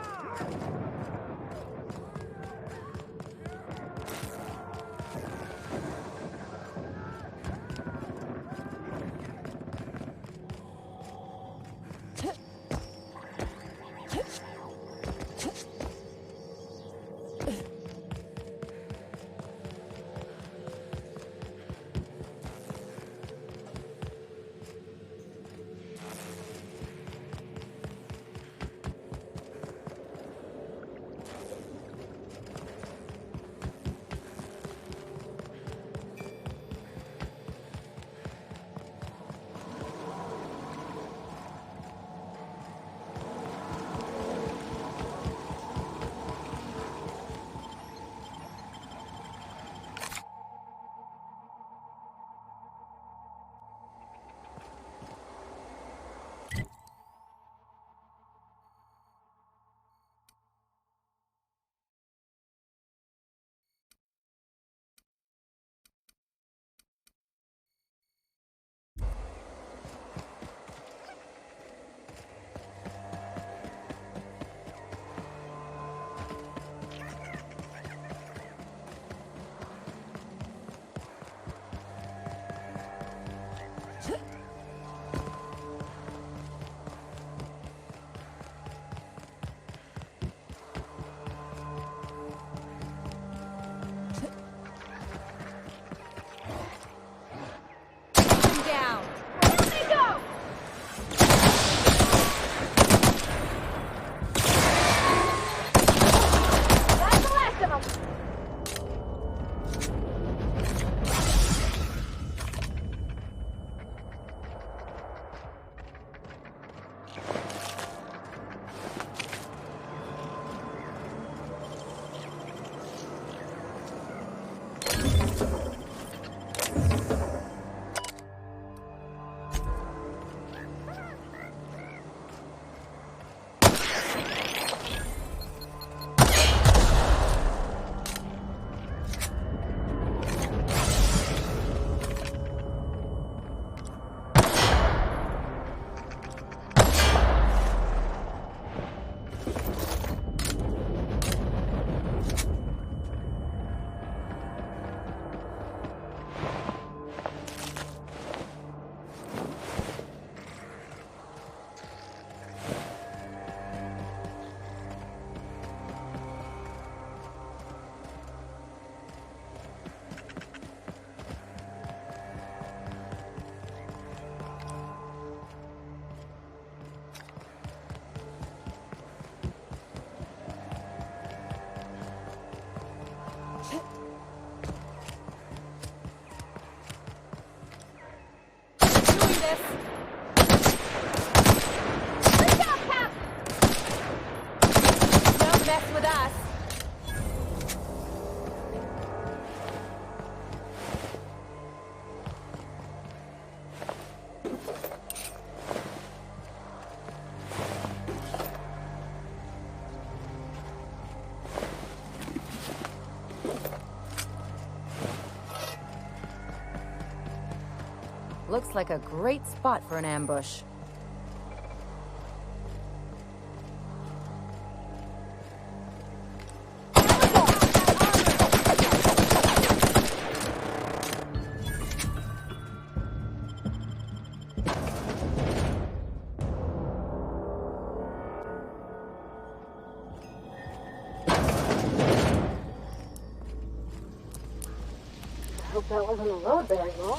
with us. Looks like a great spot for an ambush. Hope that wasn't a load bag, though.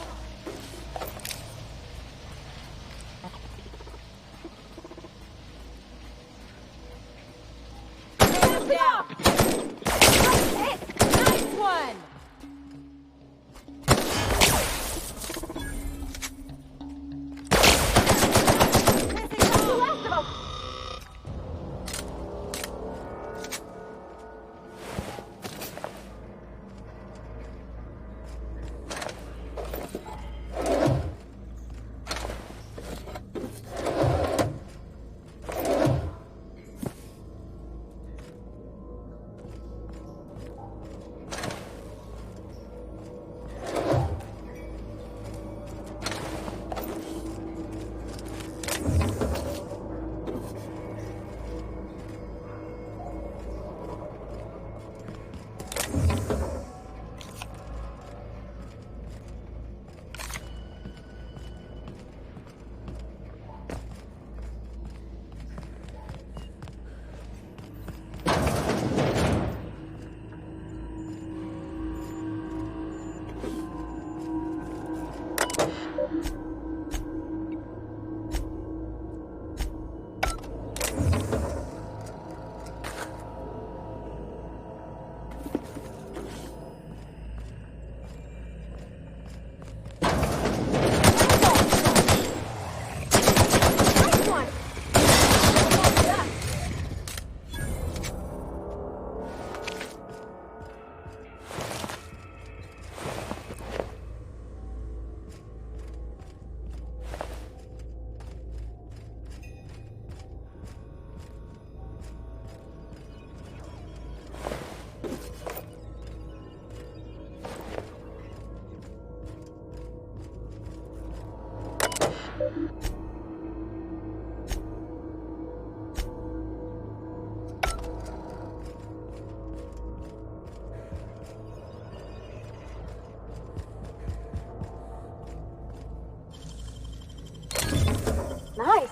Nice.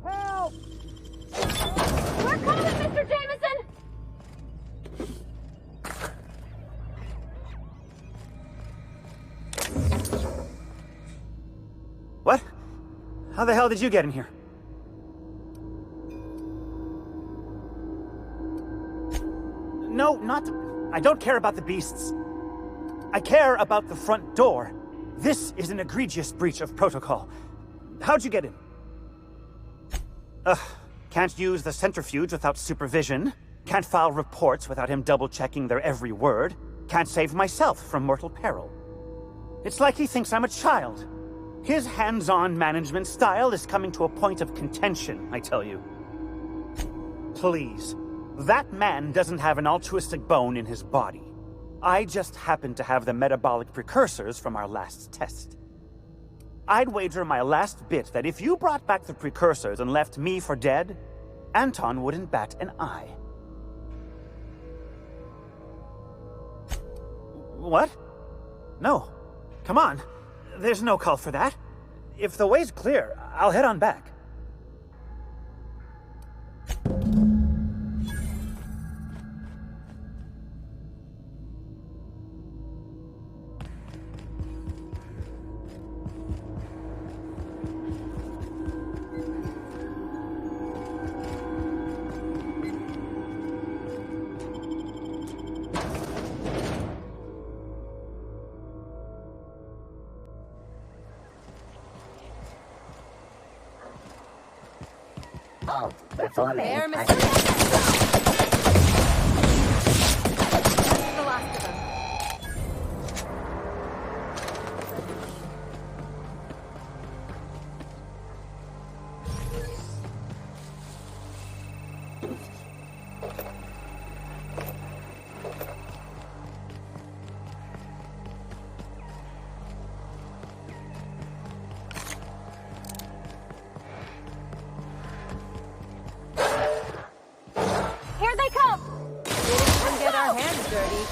Help! We're coming, Mr. Jameson! What? How the hell did you get in here? No, not... I don't care about the beasts. I care about the front door. This is an egregious breach of protocol. How'd you get in? Can't use the centrifuge without supervision. Can't file reports without him double-checking their every word. Can't save myself from mortal peril. It's like he thinks I'm a child. His hands-on management style is coming to a point of contention, I tell you. Please. That man doesn't have an altruistic bone in his body. I just happen to have the metabolic precursors from our last test. I'd wager my last bit that if you brought back the precursors and left me for dead, Anton wouldn't bat an eye. What? No. Come on. There's no call for that. If the way's clear, I'll head on back. Oh, before me. There, Mr. That's the last of them. Here they come! Didn't even get our hands dirty.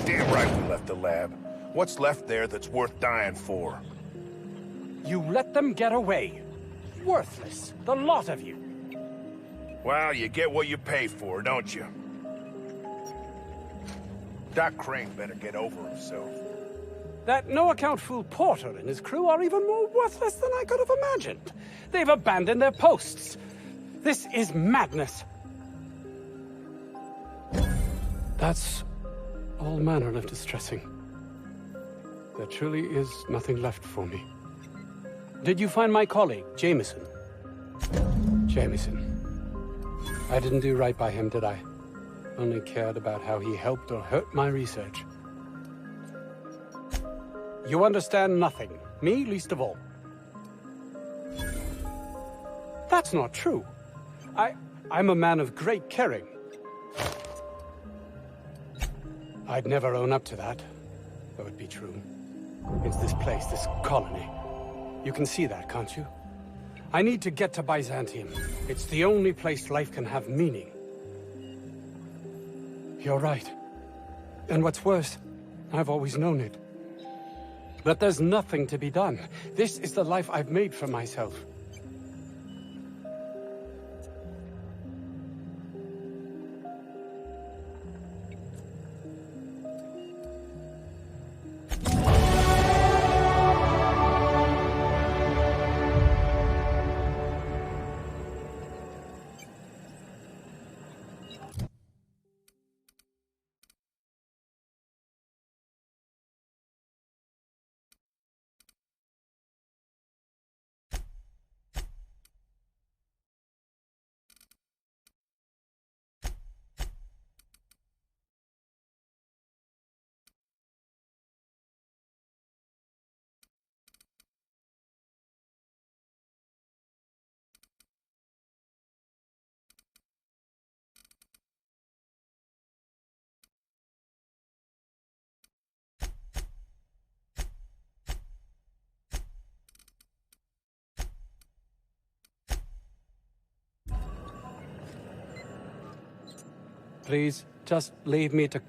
Damn right we left the lab. What's left there that's worth dying for? You let them get away. Worthless, the lot of you. Well, you get what you pay for, don't you? Doc Crane better get over himself. That no-account fool Porter and his crew are even more worthless than I could have imagined. They've abandoned their posts. This is madness. That's all manner of distressing. There truly is nothing left for me. Did you find my colleague, Jameson? Jameson. I didn't do right by him, did I? Only cared about how he helped or hurt my research. You understand nothing. Me least of all. That's not true. I'm a man of great caring. I'd never own up to that, though it be true. It's this place, this colony. You can see that, can't you? I need to get to Byzantium. It's the only place life can have meaning. You're right. And what's worse, I've always known it. But there's nothing to be done. This is the life I've made for myself. Please, just leave me to...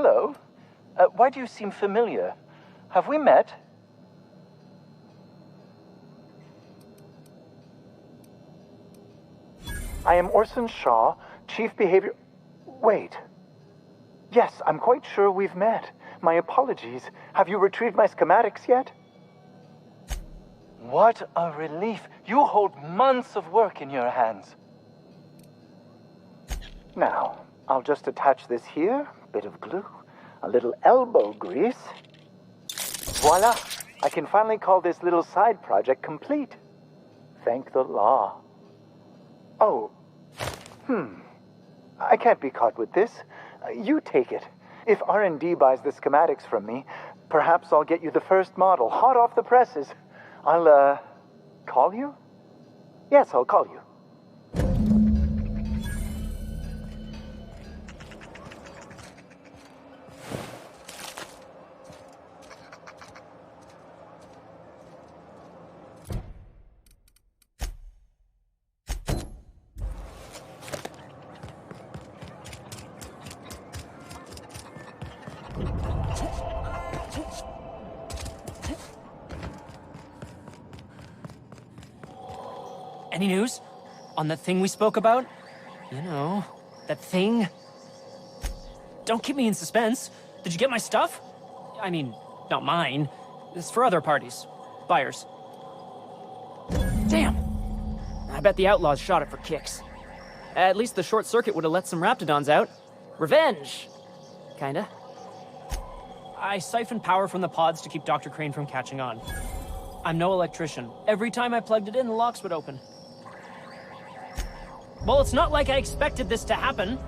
Hello. Why do you seem familiar? Have we met? I am Orson Shaw, Chief Behavior... Wait. Yes, I'm quite sure we've met. My apologies. Have you retrieved my schematics yet? What a relief. You hold months of work in your hands. Now, I'll just attach this here. Bit of glue. A little elbow grease. Voila! I can finally call this little side project complete. Thank the law. Oh. I can't be caught with this. You take it. If R&D buys the schematics from me, perhaps I'll get you the first model, hot off the presses. I'll, call you? Yes, I'll call you. Any news? On that thing we spoke about? You know, that thing? Don't keep me in suspense. Did you get my stuff? I mean, not mine. It's for other parties. Buyers. Damn! I bet the outlaws shot it for kicks. At least the short circuit would have let some Raptidons out. Revenge! Kinda. I siphoned power from the pods to keep Dr. Crane from catching on. I'm no electrician. Every time I plugged it in, the locks would open. Well, it's not like I expected this to happen.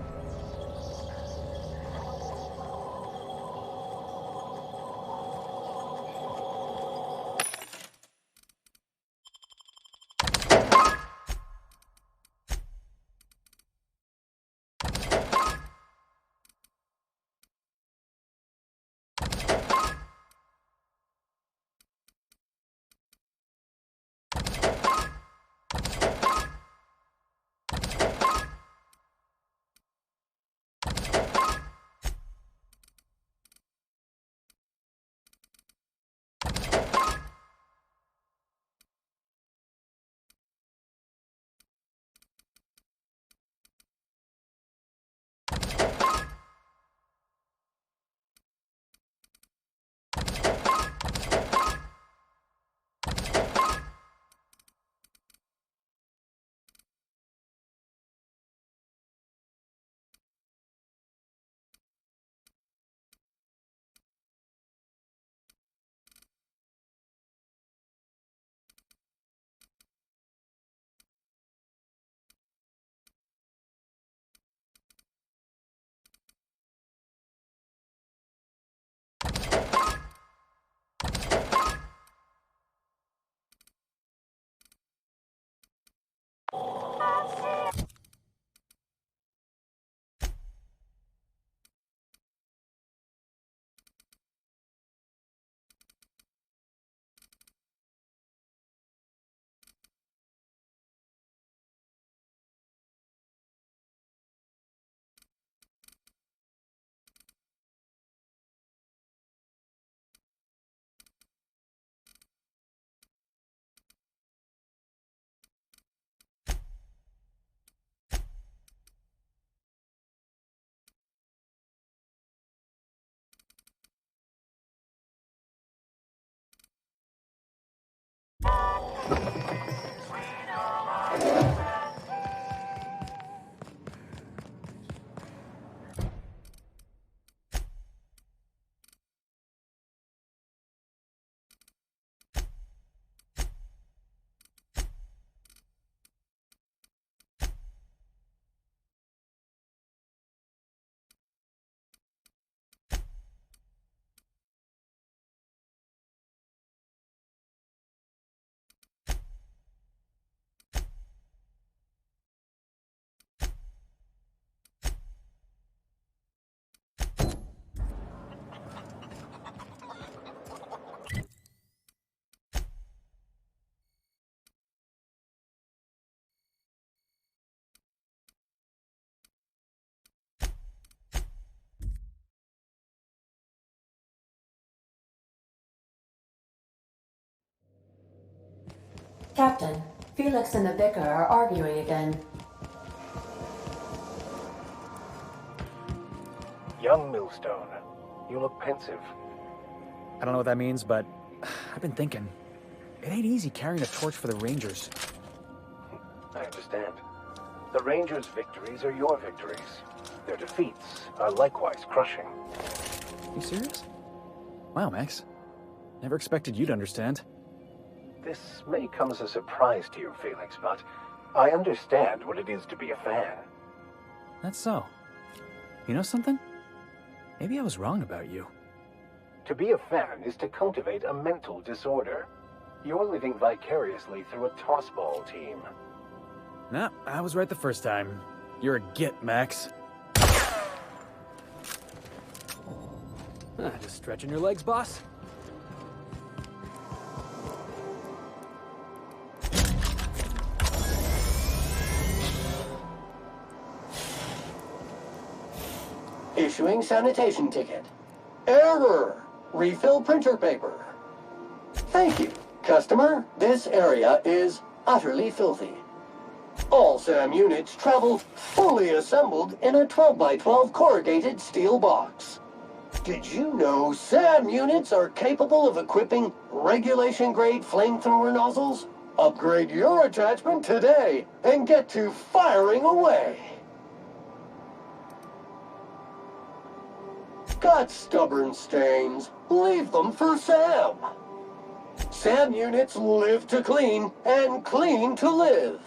Captain, Felix and the Vicar are arguing again. Young Millstone, you look pensive. I don't know what that means, but I've been thinking. It ain't easy carrying a torch for the Rangers. I understand. The Rangers' victories are your victories. Their defeats are likewise crushing. You serious? Wow, Max. Never expected you to understand. This may come as a surprise to you, Felix, but I understand what it is to be a fan. That's so. You know something? Maybe I was wrong about you. To be a fan is to cultivate a mental disorder. You're living vicariously through a tossball team. Nah, I was right the first time. You're a git, Max. Just stretching your legs, boss? Issuing sanitation ticket. Error! Refill printer paper. Thank you, customer. This area is utterly filthy. All SAM units travel fully assembled in a 12x12 corrugated steel box. Did you know SAM units are capable of equipping regulation-grade flamethrower nozzles? Upgrade your attachment today and get to firing away. Got stubborn stains? Leave them for SAM. SAM units live to clean and clean to live.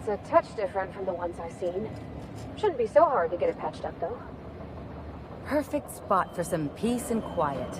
It's a touch different from the ones I've seen. Shouldn't be so hard to get it patched up, though. Perfect spot for some peace and quiet.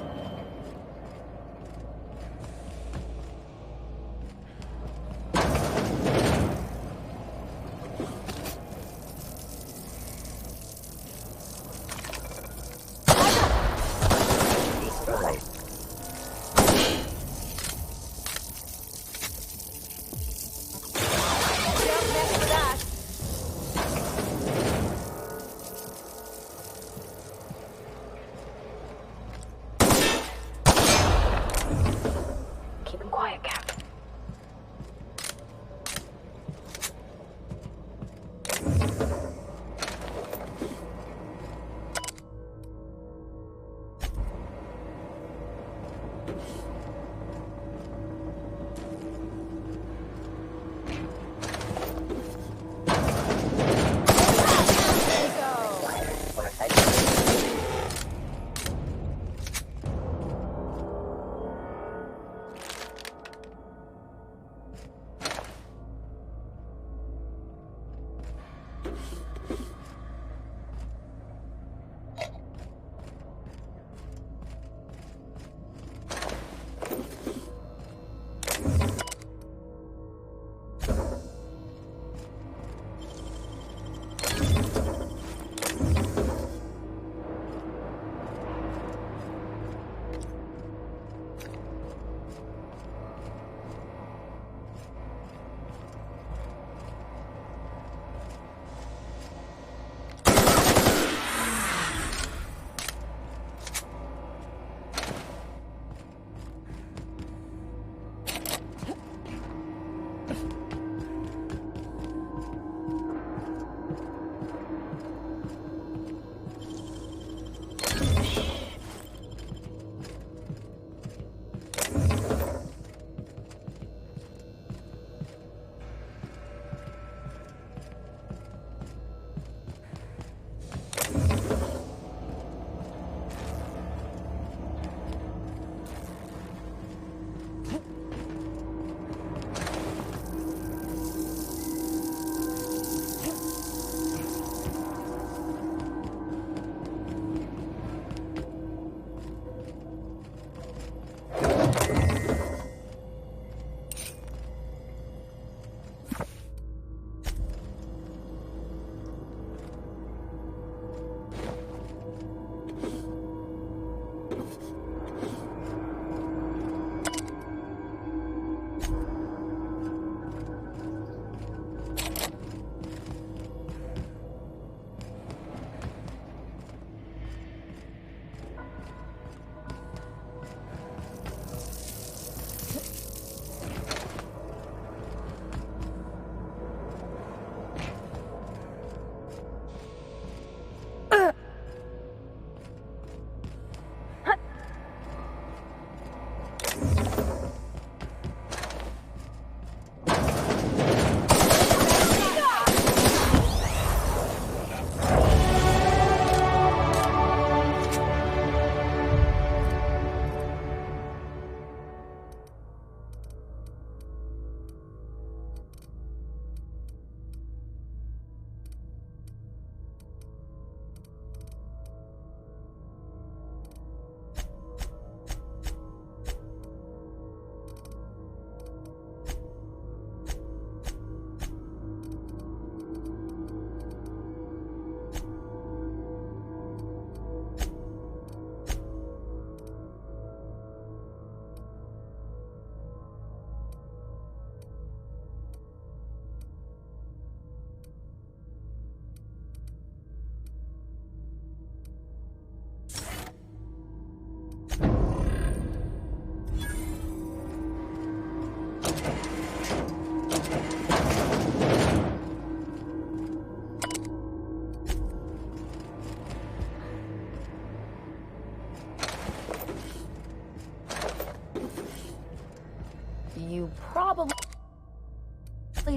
You probably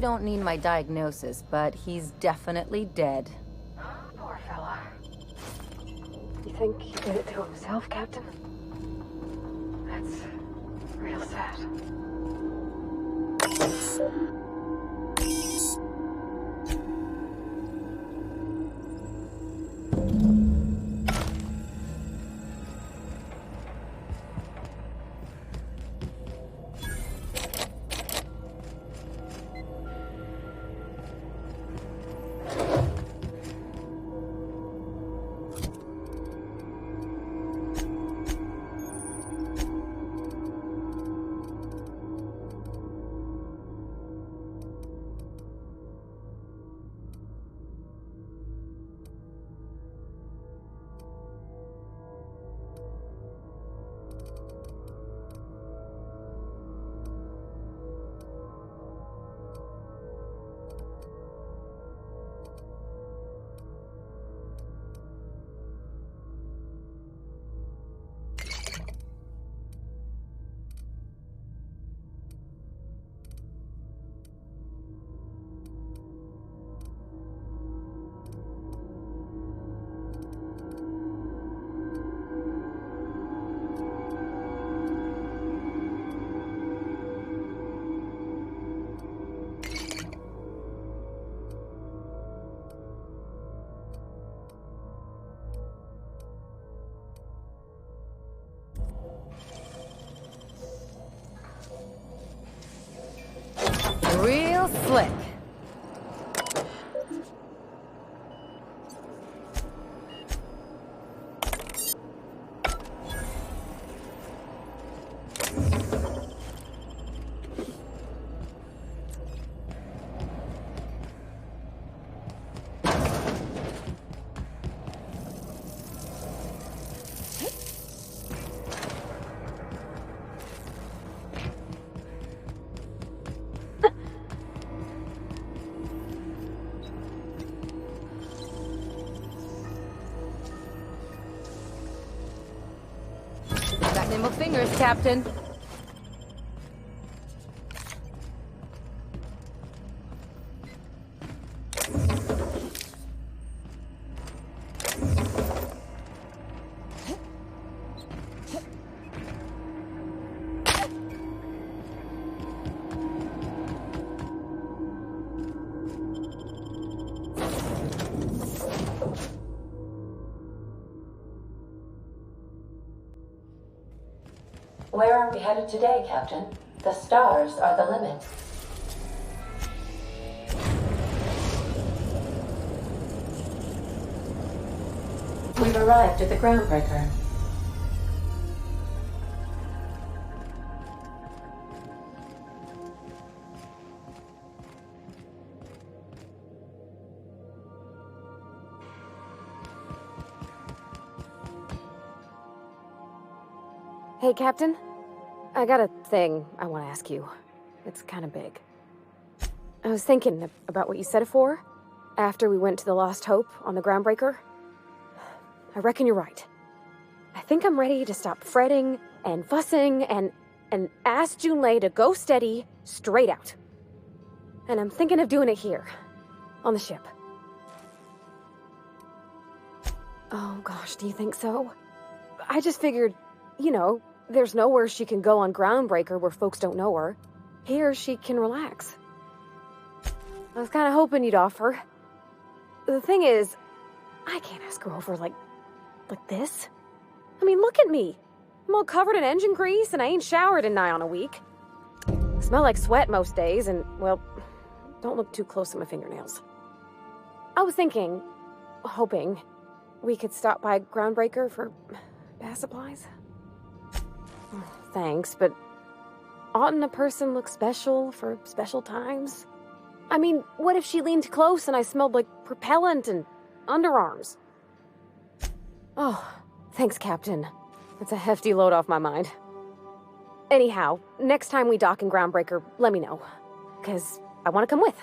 don't need my diagnosis, but he's definitely dead. Poor fella. You think he did it to himself, Captain? That's real sad. Real slick. Got nimble fingers, Captain. Where are we headed today, Captain? The stars are the limit. We've arrived at the Groundbreaker. Hey, Captain. I got a thing I want to ask you. It's kind of big. I was thinking about what you said before, after we went to the Lost Hope on the Groundbreaker. I reckon you're right. I think I'm ready to stop fretting and fussing and ask Junlei to go steady, straight out. And I'm thinking of doing it here, on the ship. Oh gosh, do you think so? I just figured, you know, there's nowhere she can go on Groundbreaker where folks don't know her. Here, she can relax. I was kind of hoping you'd offer. The thing is, I can't ask her over like this. I mean, look at me. I'm all covered in engine grease and I ain't showered in nigh on a week. I smell like sweat most days and, well, don't look too close at my fingernails. I was thinking, hoping, we could stop by Groundbreaker for bath supplies. Thanks, but oughtn't a person look special for special times? I mean, what if she leaned close and I smelled like propellant and underarms? Oh, thanks, Captain. That's a hefty load off my mind. Anyhow, next time we dock in Groundbreaker, let me know. 'Cause I want to come with.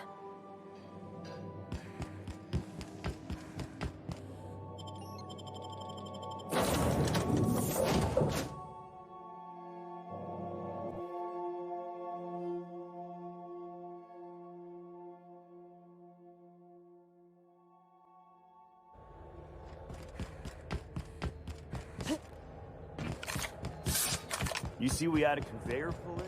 You see we had a conveyor pull in?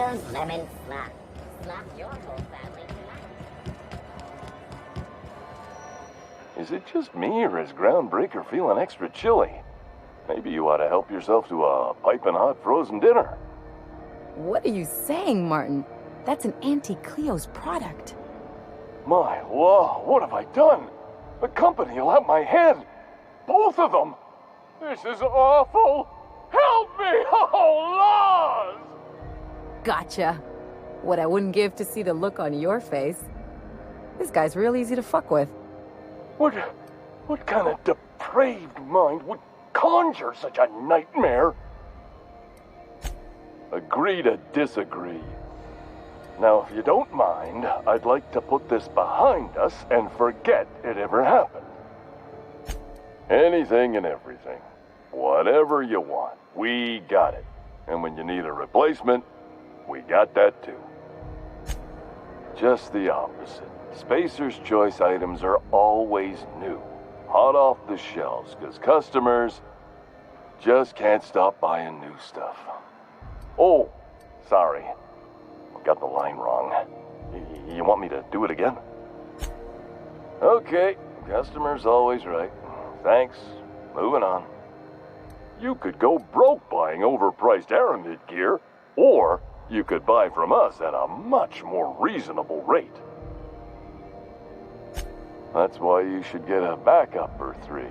Cleo's Lemon Slap. Slap your whole family tonight. Is it just me, or is Groundbreaker feeling extra chilly? Maybe you ought to help yourself to a piping hot frozen dinner. What are you saying, Martin? That's an Auntie Cleo's product. My law, what have I done? The company will have my head. Both of them. This is awful. Help me! Oh, Laws! Gotcha. What I wouldn't give to see the look on your face. This guy's real easy to fuck with. What kind of depraved mind would conjure such a nightmare? Agree to disagree. Now, if you don't mind, I'd like to put this behind us and forget it ever happened. Anything and everything. Whatever you want, we got it. And when you need a replacement, we got that too. Just the opposite. Spacer's Choice items are always new. Hot off the shelves, because customers just can't stop buying new stuff. Oh, sorry. Got the line wrong. You want me to do it again? Okay, customer's always right. Thanks. Moving on. You could go broke buying overpriced Aramid gear, or you could buy from us at a much more reasonable rate. That's why you should get a backup or 3.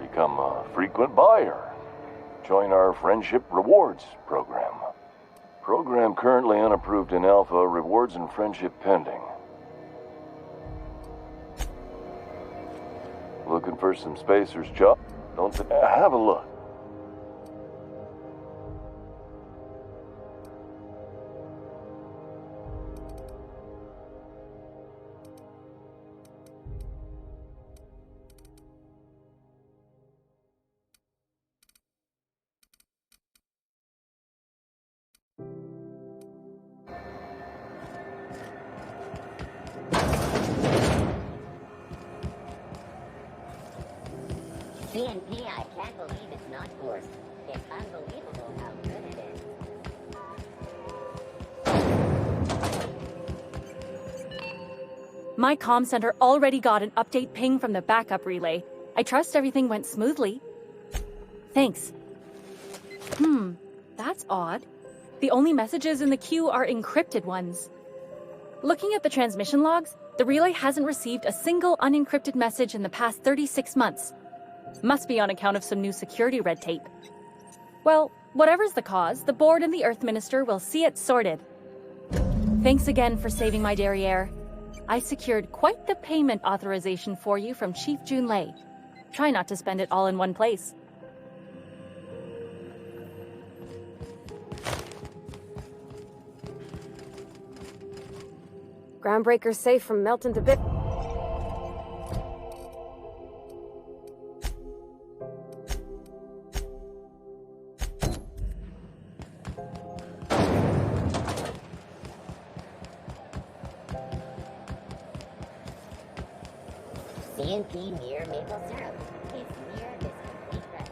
Become a frequent buyer. Join our Friendship Rewards program. Program currently unapproved in Alpha, rewards and friendship pending. Looking for some Spacer's job? Don't have a look. CNP, I can't believe it's not forced. It's unbelievable how good it is. My comm center already got an update ping from the backup relay. I trust everything went smoothly. Thanks. That's odd. The only messages in the queue are encrypted ones. Looking at the transmission logs, the relay hasn't received a single unencrypted message in the past 36 months. Must be on account of some new security red tape. Well, whatever's the cause, the board and the Earth Minister will see it sorted. Thanks again for saving my derriere. I secured quite the payment authorization for you from Chief Junlei. Try not to spend it all in one place. Groundbreaker's safe from melting to bits. CNP near maple syrup. It's near this complete red.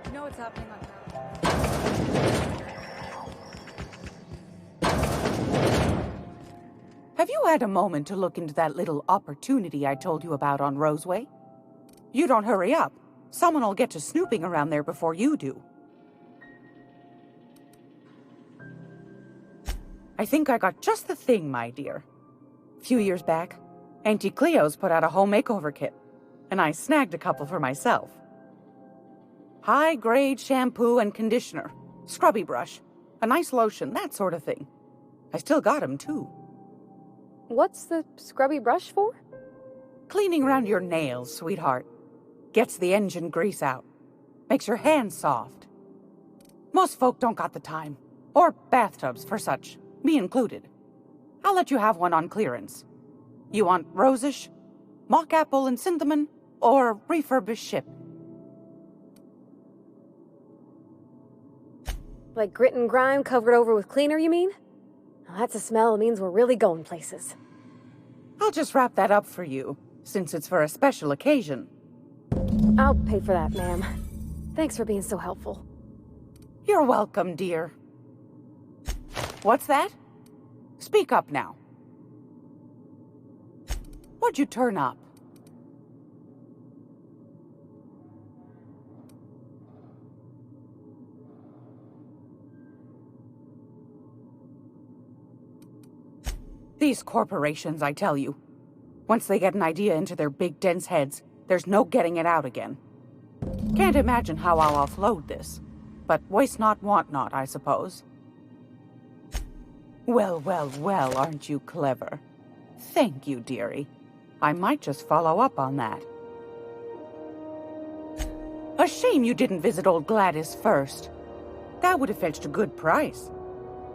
You know what's happening on Have you had a moment to look into that little opportunity I told you about on Roseway? You don't hurry up. Someone will get to snooping around there before you do. I think I got just the thing, my dear. A few years back, Auntie Cleo's put out a home makeover kit, and I snagged a couple for myself. High-grade shampoo and conditioner, scrubby brush, a nice lotion, that sort of thing. I still got 'em, too. What's the scrubby brush for? Cleaning around your nails, sweetheart. Gets the engine grease out. Makes your hands soft. Most folk don't got the time. Or bathtubs for such, me included. I'll let you have one on clearance. You want rosish, mock apple and cinnamon, or refurbished ship? Like grit and grime covered over with cleaner, you mean? Well, that's a smell that means we're really going places. I'll just wrap that up for you, since it's for a special occasion. I'll pay for that, ma'am. Thanks for being so helpful. You're welcome, dear. What's that? Speak up now. What'd you turn up? These corporations, I tell you. Once they get an idea into their big, dense heads, there's no getting it out again. Can't imagine how I'll offload this. But waste not, want not, I suppose. Well, well, well, aren't you clever? Thank you, dearie. I might just follow up on that. A shame you didn't visit old Gladys first. That would have fetched a good price.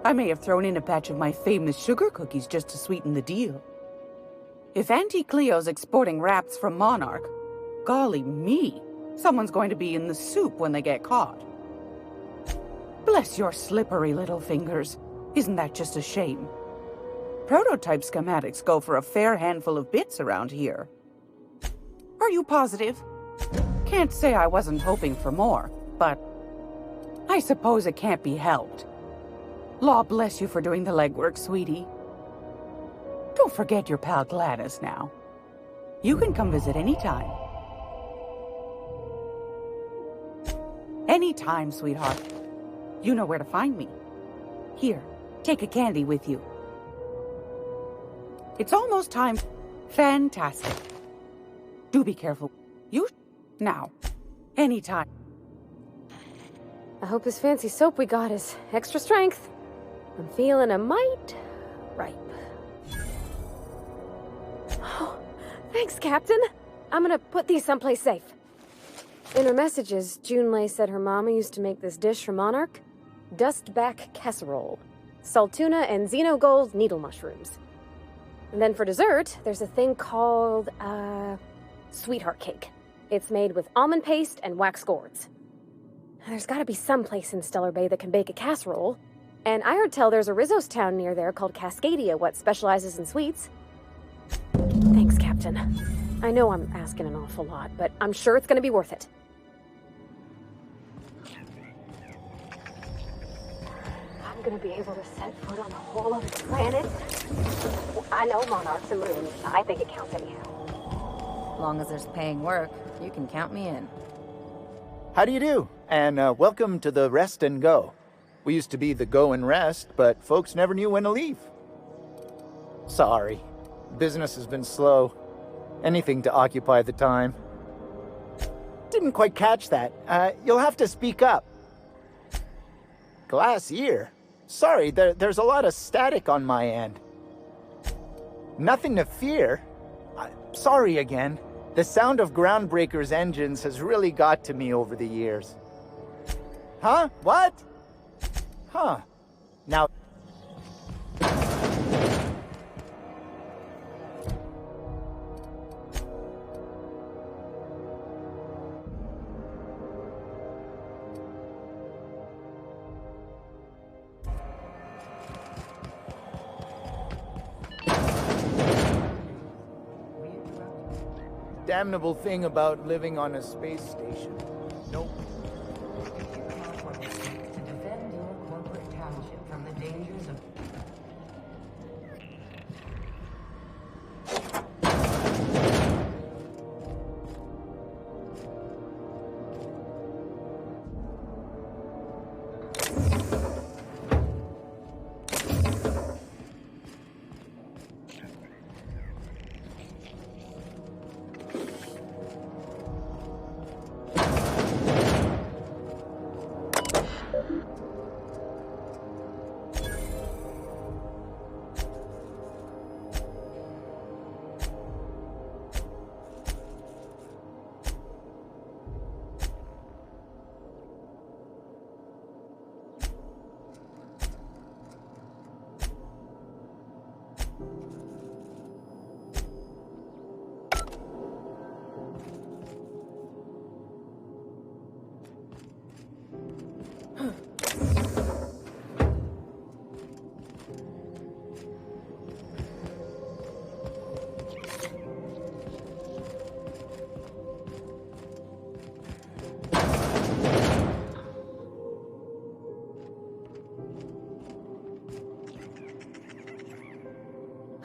I may have thrown in a batch of my famous sugar cookies just to sweeten the deal. If Auntie Cleo's exporting wraps from Monarch, golly me, someone's going to be in the soup when they get caught. Bless your slippery little fingers. Isn't that just a shame? Prototype schematics go for a fair handful of bits around here. Are you positive? Can't say I wasn't hoping for more, but I suppose it can't be helped. Law bless you for doing the legwork, sweetie. Don't forget your pal Gladys now. You can come visit anytime. Anytime, sweetheart. You know where to find me. Here, take a candy with you. It's almost time. Fantastic. Do be careful. You now. Anytime. I hope this fancy soap we got is extra strength. I'm feeling a mite ripe. Oh, thanks, Captain. I'm gonna put these someplace safe. In her messages, Junlei said her mama used to make this dish from Monarch. Dustback casserole. Salt tuna and xenogold needle mushrooms. And then for dessert, there's a thing called, sweetheart cake. It's made with almond paste and wax gourds. There's gotta be some place in Stellar Bay that can bake a casserole. And I heard tell there's a Rizzo's town near there called Cascadia what specializes in sweets. Thanks, Captain. I know I'm asking an awful lot, but I'm sure it's gonna be worth it. I'm gonna be able to set foot on the whole other planet. I know monarchs and moons. I think it counts anyhow. As long as there's paying work, you can count me in. How do you do? And welcome to the Rest and Go. We used to be the Go and Rest, but folks never knew when to leave. Sorry. Business has been slow. Anything to occupy the time. Didn't quite catch that. You'll have to speak up. Glass ear? Sorry, there's a lot of static on my end. Nothing to fear. Sorry again. The sound of Groundbreaker's engines has really got to me over the years. Huh? What? Huh. Now... Damnable thing about living on a space station. Nope. To defend your corporate township from the dangers of...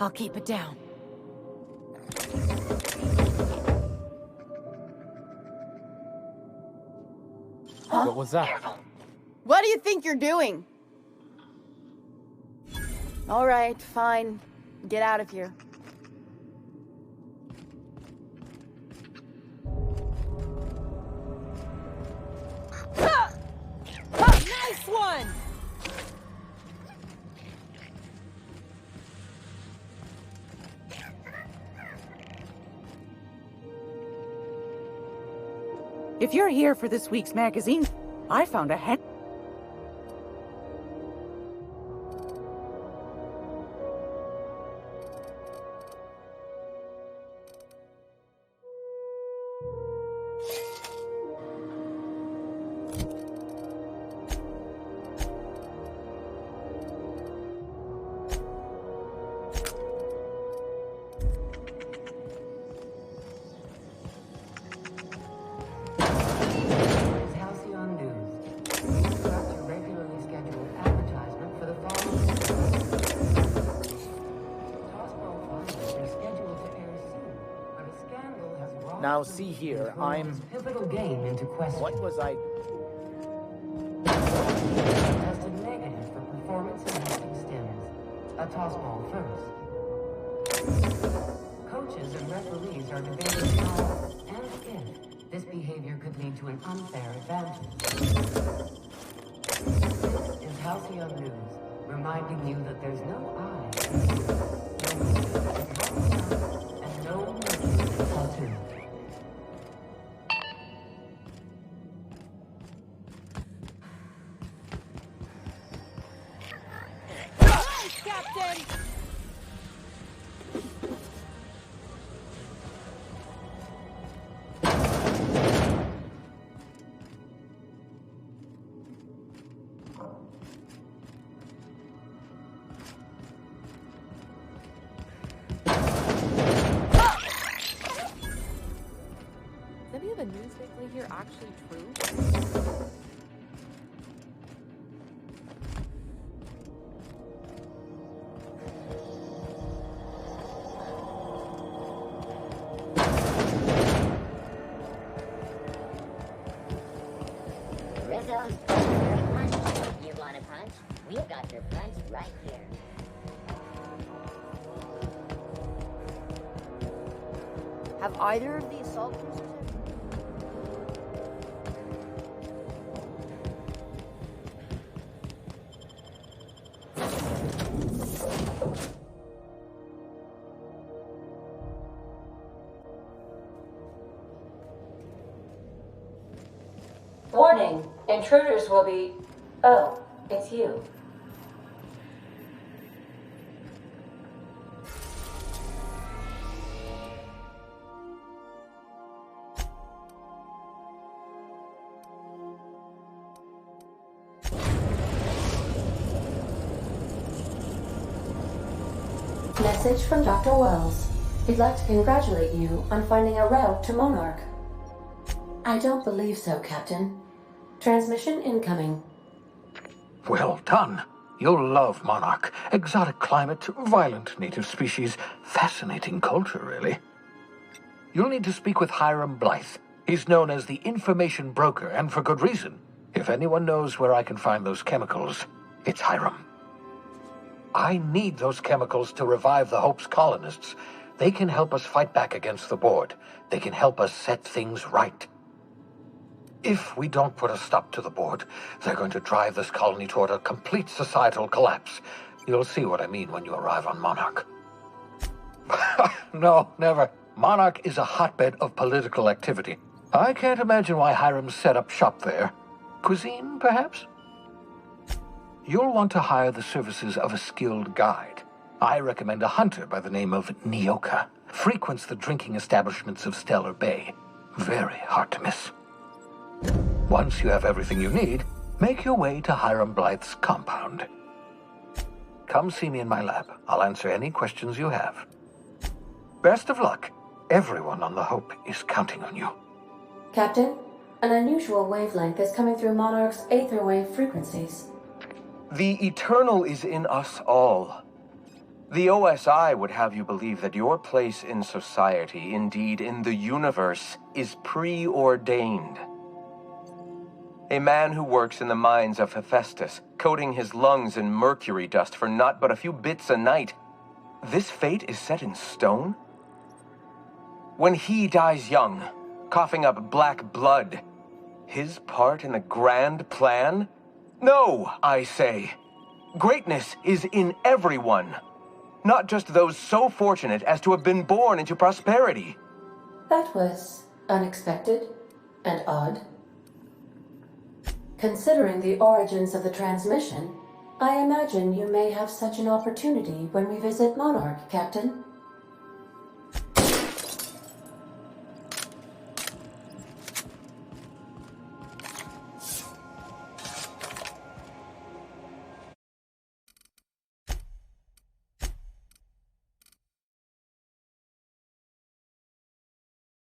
I'll keep it down. What was that? What do you think you're doing? All right, fine. Get out of here. Nice one! If you're here for this week's magazine, I found a hen. Halcyon News. Interrupt your regularly scheduled advertisement for the following. Tosmo Finals are scheduled to air soon, but a scandal has rocked Now see here, I'm... pivotal game into question. What was I... Tested negative for performance-enhancing stims. A tossball first. Coaches and referees are debating how and if this behavior could lead to an unfair advantage. This is Halcyon News, reminding you that there's no I, no mistake, and no mercy in Platoon. Captain! Any of the news weekly here actually true? Rizzo's favorite punch. You want a punch? We've got your punch right here. Have either of the assault cruisers Warning! Intruders will be... Oh, it's you. Message from Dr. Wells. He'd like to congratulate you on finding a route to Monarch. I don't believe so, Captain. Transmission incoming. Well done. You'll love Monarch. Exotic climate, violent native species, fascinating culture, really. You'll need to speak with Hiram Blythe. He's known as the information broker, and for good reason. If anyone knows where I can find those chemicals, it's Hiram. I need those chemicals to revive the Hope's colonists. They can help us fight back against the Board. They can help us set things right. If we don't put a stop to the Board, they're going to drive this colony toward a complete societal collapse. You'll see what I mean when you arrive on Monarch. No, never. Monarch is a hotbed of political activity. I can't imagine why Hiram set up shop there. Cuisine, perhaps? You'll want to hire the services of a skilled guide. I recommend a hunter by the name of Nyoka. Frequents the drinking establishments of Stellar Bay. Very hard to miss. Once you have everything you need, make your way to Hiram Blythe's compound. Come see me in my lab. I'll answer any questions you have. Best of luck. Everyone on the Hope is counting on you. Captain, an unusual wavelength is coming through Monarch's aether wave frequencies. The Eternal is in us all. The OSI would have you believe that your place in society, indeed in the universe, is preordained. A man who works in the mines of Hephaestus, coating his lungs in mercury dust for not but a few bits a night. This fate is set in stone? When he dies young, coughing up black blood, his part in the grand plan? No, I say. Greatness is in everyone. Not just those so fortunate as to have been born into prosperity. That was unexpected and odd. Considering the origins of the transmission, I imagine you may have such an opportunity when we visit Monarch, Captain.